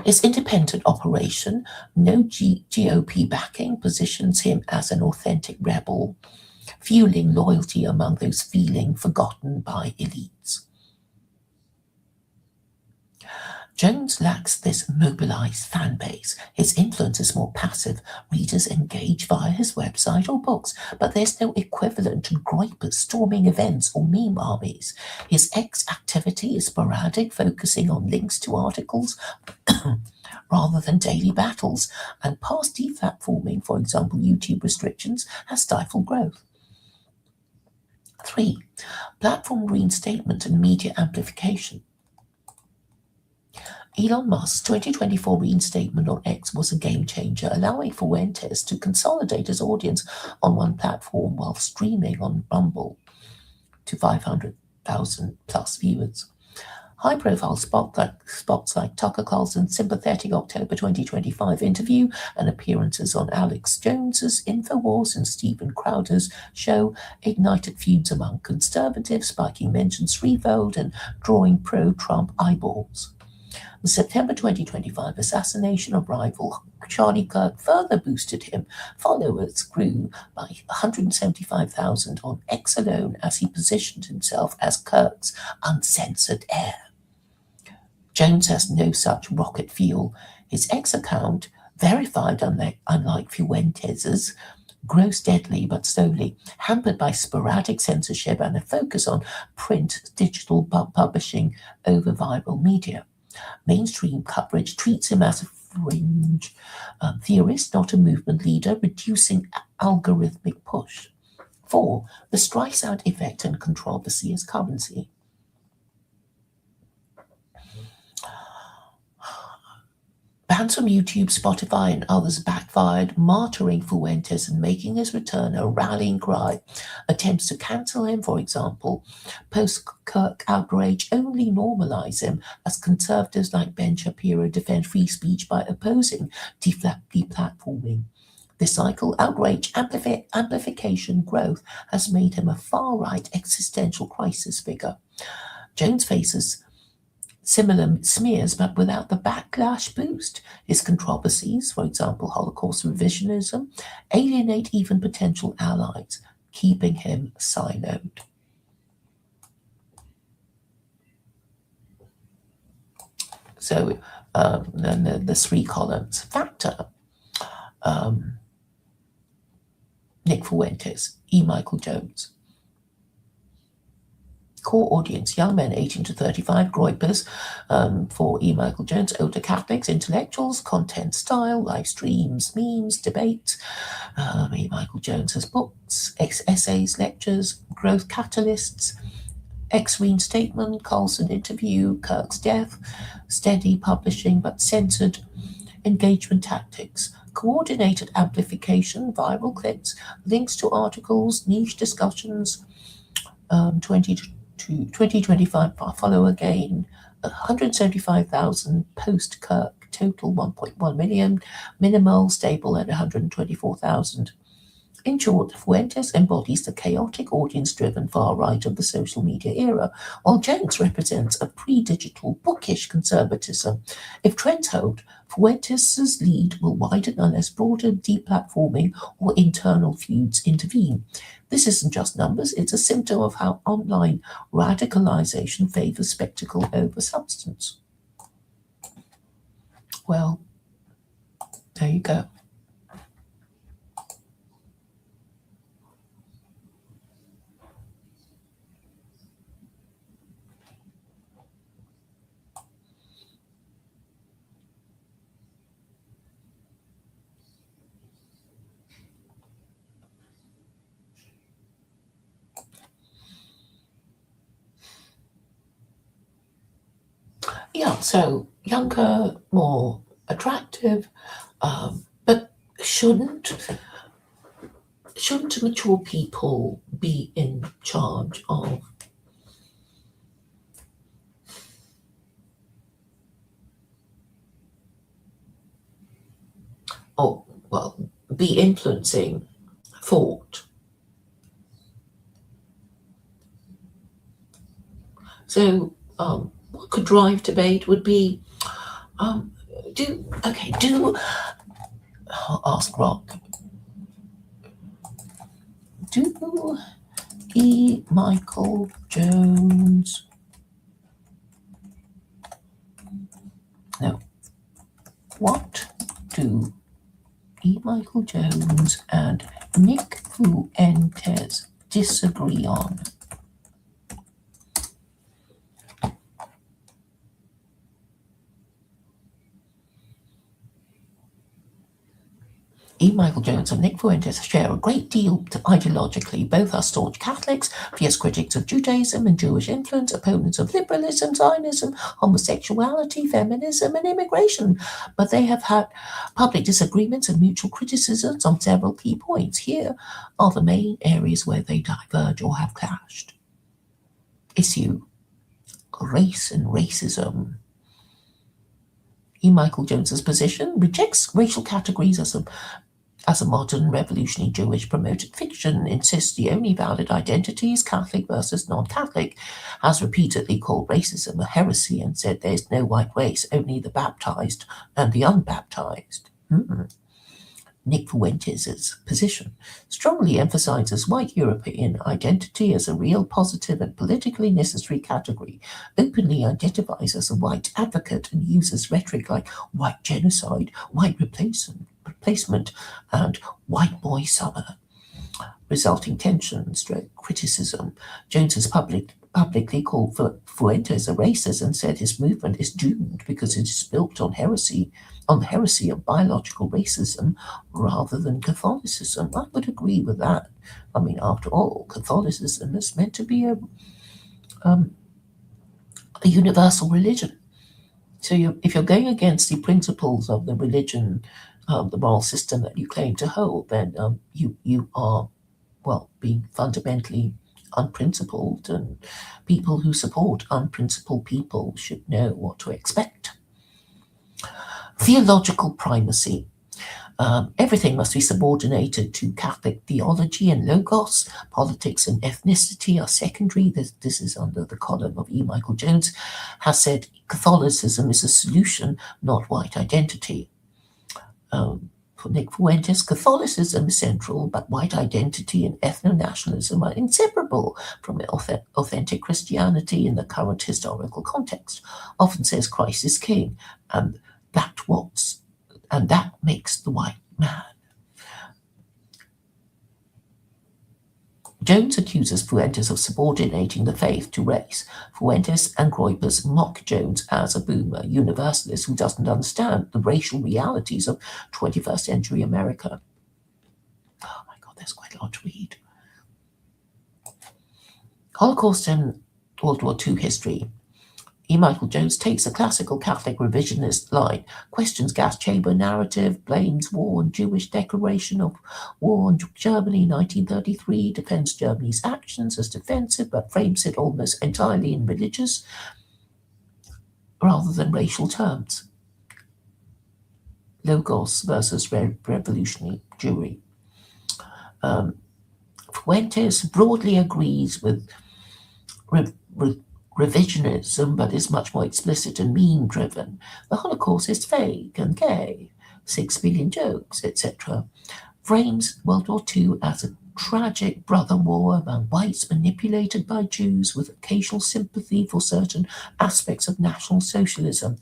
His independent operation, no GOP backing, positions him as an authentic rebel, fueling loyalty among those feeling forgotten by elites. Jones lacks this mobilized fan base. His influence is more passive. Readers engage via his website or books, but there's no equivalent to Groypers storming events or meme armies. His X activity is sporadic, focusing on links to articles rather than daily battles, and past deplatforming, for example YouTube restrictions, has stifled growth. 3. Platform reinstatement and media amplification. Elon Musk's 2024 reinstatement on X was a game changer, allowing Fuentes to consolidate his audience on one platform while streaming on Rumble to 500,000 plus viewers. High-profile spots like Tucker Carlson's sympathetic October 2025 interview and appearances on Alex Jones's InfoWars and Steven Crowder's show ignited feuds among conservatives, spiking mentions threefold and drawing pro-Trump eyeballs. The September 2025 assassination of rival Charlie Kirk further boosted him. Followers grew by 175,000 on X alone as he positioned himself as Kirk's uncensored heir. Jones has no such rocket fuel. His X account, verified unlike Fuentes's, grows steadily but slowly, hampered by sporadic censorship and a focus on print digital publishing over viral media. Mainstream coverage treats him as a fringe theorist, not a movement leader, reducing algorithmic push. 4. The Streisand effect and controversy as currency. Bans from YouTube, Spotify, and others backfired, martyring Fuentes and making his return a rallying cry. Attempts to cancel him, for example, post-Kirk outrage, only normalize him as conservatives like Ben Shapiro defend free speech by opposing deplatforming. This cycle, outrage, amplification, growth, has made him a far-right existential crisis figure. Jones faces similar smears, but without the backlash boost. His controversies, for example, Holocaust revisionism, alienate even potential allies, keeping him siloed. So then the 3 columns. Factor. Nick Fuentes, E. Michael Jones. Core audience, young men 18 to 35, Groypers, for E. Michael Jones, older Catholics, intellectuals, content style, live streams, memes, debates. E. Michael Jones has books, essays, lectures, growth catalysts, X reinstatement, Carlson interview, Kirk's death, steady publishing but censored engagement tactics, coordinated amplification, viral clips, links to articles, niche discussions, 20 to to 2025 follow again, 175,000 post-Kirk, total 1.1 million, minimal, stable at 124,000. In short, Fuentes embodies the chaotic, audience-driven far right of the social media era, while Jones represents a pre-digital, bookish conservatism. If trends hold, Fuentes' lead will widen unless broader deplatforming or internal feuds intervene. This isn't just numbers, it's a symptom of how online radicalization favors spectacle over substance. Well, there you go. Yeah, so younger, more attractive, but shouldn't mature people be in charge of, or well, be influencing thought? So what could drive debate would be do I'll ask Rock, do E. Michael Jones, no, what do E. Michael Jones and Nick Fuentes disagree on? E. Michael Jones and Nick Fuentes share a great deal ideologically. Both are staunch Catholics, fierce critics of Judaism and Jewish influence, opponents of liberalism, Zionism, homosexuality, feminism, and immigration. But they have had public disagreements and mutual criticisms on several key points. Here are the main areas where they diverge or have clashed. Issue: race and racism. E. Michael Jones's position rejects racial categories as a modern revolutionary Jewish promoted fiction, insists the only valid identity is Catholic versus non-Catholic, has repeatedly called racism a heresy and said there is no white race, only the baptized and the unbaptized. Nick Fuentes' position strongly emphasizes white European identity as a real positive and politically necessary category, openly identifies as a white advocate and uses rhetoric like white genocide, white replacement, and white boy summer. Resulting tension, criticism. Jones has publicly called Fuentes a racist and said his movement is doomed because it is built on the heresy of biological racism rather than Catholicism. I would agree with that. I mean, after all, Catholicism is meant to be a universal religion. So if you're going against the principles of the religion, the moral system that you claim to hold, then you are, well, being fundamentally unprincipled, and people who support unprincipled people should know what to expect. Theological primacy. Everything must be subordinated to Catholic theology and logos. Politics and ethnicity are secondary. This is under the column of E. Michael Jones, has said Catholicism is a solution, not white identity. For Nick Fuentes, Catholicism is central, but white identity and ethno-nationalism are inseparable from authentic Christianity in the current historical context. Often says Christ is king, and that makes the white man. Jones accuses Fuentes of subordinating the faith to race. Fuentes and Groypers mock Jones as a boomer universalist who doesn't understand the racial realities of 21st century America. Oh my God, there's quite a lot to read. Holocaust and World War II history. E. Michael Jones takes a classical Catholic revisionist line, questions gas chamber narrative, blames war on Jewish declaration of war on Germany 1933, defends Germany's actions as defensive, but frames it almost entirely in religious rather than racial terms. Logos versus revolutionary Jewry. Fuentes broadly agrees with revisionism, but is much more explicit and meme-driven. The Holocaust is fake and gay, 6 billion jokes, etc. Frames World War II as a tragic brother war among whites manipulated by Jews with occasional sympathy for certain aspects of National Socialism.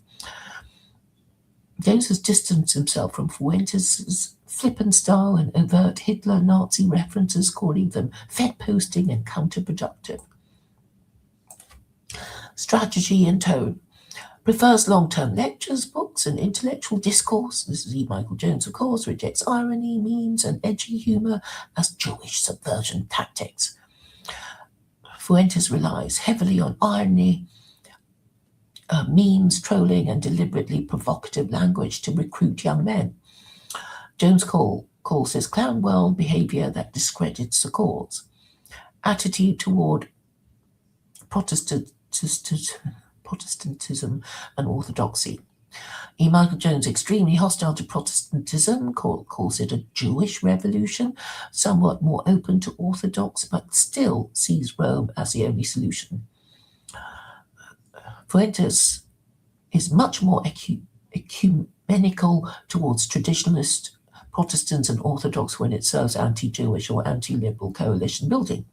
Jones has distanced himself from Fuentes' flippant style and overt Hitler Nazi references, calling them Fed-posting and counterproductive. Strategy and tone. Prefers long-term lectures, books, and intellectual discourse. This is E. Michael Jones, of course, rejects irony, memes, and edgy humor as Jewish subversion tactics. Fuentes relies heavily on irony, memes, trolling, and deliberately provocative language to recruit young men. Jones calls this clown world behavior that discredits the cause. Attitude toward Protestantism and orthodoxy. E. Michael Jones, extremely hostile to Protestantism, calls it a Jewish revolution, somewhat more open to Orthodox, but still sees Rome as the only solution. Fuentes is much more ecumenical towards traditionalist Protestants and Orthodox when it serves anti-Jewish or anti-liberal coalition building.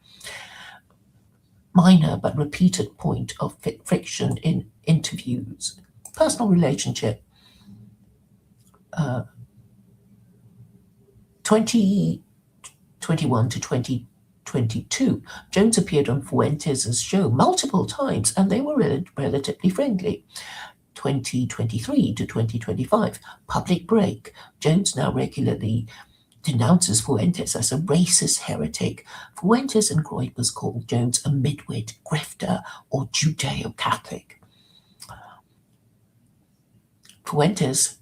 Minor but repeated point of friction in interviews. Personal relationship. 2021 to 2022, Jones appeared on Fuentes' show multiple times, and they were relatively friendly. 2023 to 2025, public break. Jones now regularly denounces Fuentes as a racist heretic. Fuentes and Groypers call Jones a midwit, grifter, or Judeo-Catholic. Fuentes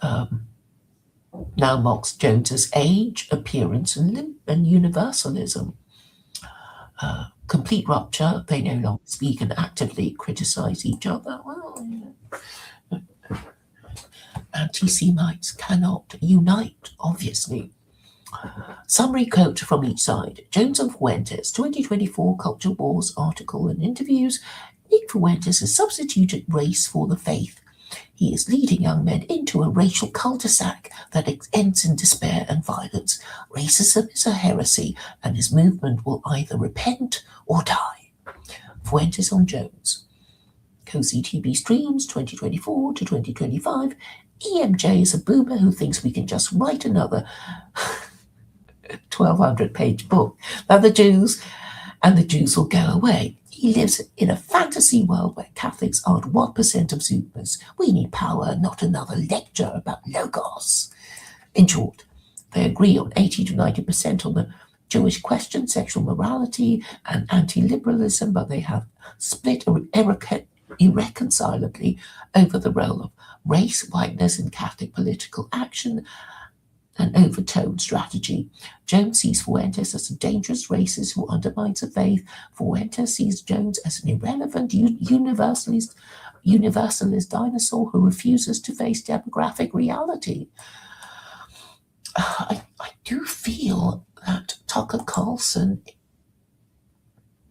now mocks Jones's age, appearance, and universalism. Complete rupture, they no longer speak and actively criticize each other. Well, anti-Semites cannot unite, obviously. Summary quote from each side. Jones and Fuentes, 2024 Culture Wars article and interviews. Nick Fuentes has substituted race for the faith. He is leading young men into a racial cul-de-sac that ends in despair and violence. Racism is a heresy, and his movement will either repent or die. Fuentes on Jones. Cozy TV streams, 2024 to 2025. EMJ is a boomer who thinks we can just write another 1,200-page book about the Jews, and the Jews will go away. He lives in a fantasy world where Catholics aren't 1% of Zoomers. We need power, not another lecture about Logos. In short, they agree on 80 to 90% on the Jewish question, sexual morality, and anti-liberalism, but they have split irreconcilably over the role of race, whiteness, in Catholic political action and overtone strategy. Jones sees Fuentes as a dangerous racist who undermines the faith. Fuentes sees Jones as an irrelevant universalist dinosaur who refuses to face demographic reality. I do feel that Tucker Carlson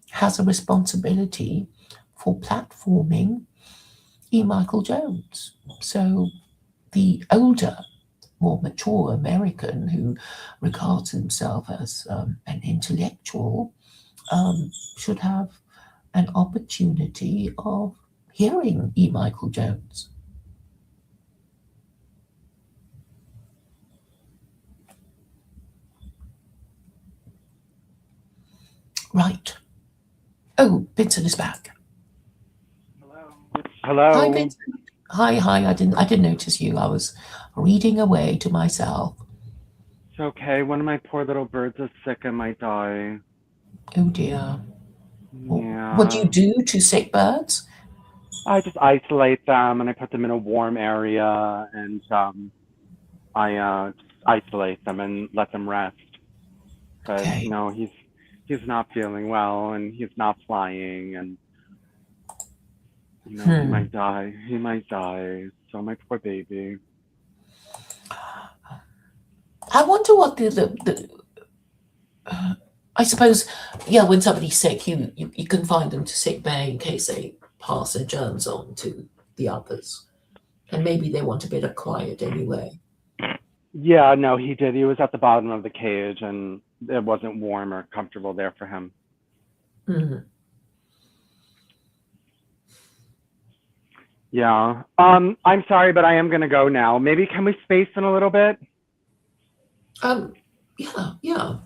has a responsibility for platforming E. Michael Jones. So the older, more mature American who regards himself as an intellectual should have an opportunity of hearing E. Michael Jones. Right. Oh, Vincent is back. Hello. Hi, Vincent. Hi. I didn't notice you. I was reading away to myself. It's okay. One of my poor little birds is sick and might die. Oh dear. Yeah. What do you do to sick birds? I just isolate them and I put them in a warm area, and I just isolate them and let them rest because Okay. he's not feeling well and he's not flying, and he Hmm. might die. He might die. So my poor baby. I wonder what I suppose, yeah, when somebody's sick, you confine them to sick bay in case they pass their germs on to the others. And maybe they want a bit of quiet anyway. Yeah, no, he did. He was at the bottom of the cage and it wasn't warm or comfortable there for him. Mhm. Yeah. I'm sorry, but I am gonna go now. Maybe can we space in a little bit? Um, yeah, yeah.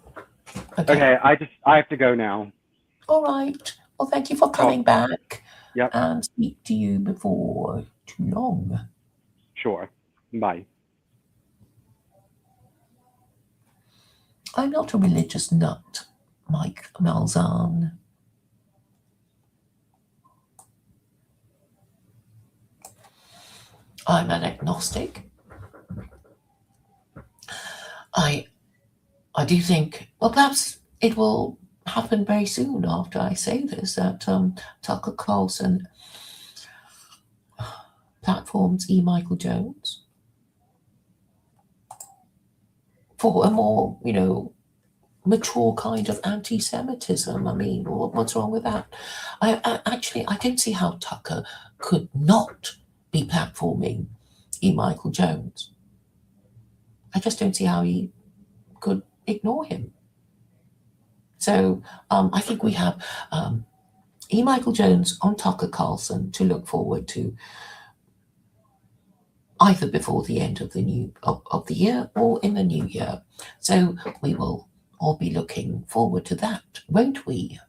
Okay. Okay, I have to go now. All right. Well, thank you for Cool. coming back Yep, and speak to you before too long. sure. Bye. I'm not a religious nut, Mike Malzahn. I'm an agnostic. I I do think, well, perhaps it will happen very soon after I say this, that Tucker Carlson platforms E. Michael Jones for a more, mature kind of anti-Semitism. I mean, what's wrong with that? I don't see how Tucker could not be platforming E. Michael Jones. I just don't see how he could ignore him. So I think we have E. Michael Jones on Tucker Carlson to look forward to either before the end of the year or in the new year. So we will all be looking forward to that, won't we?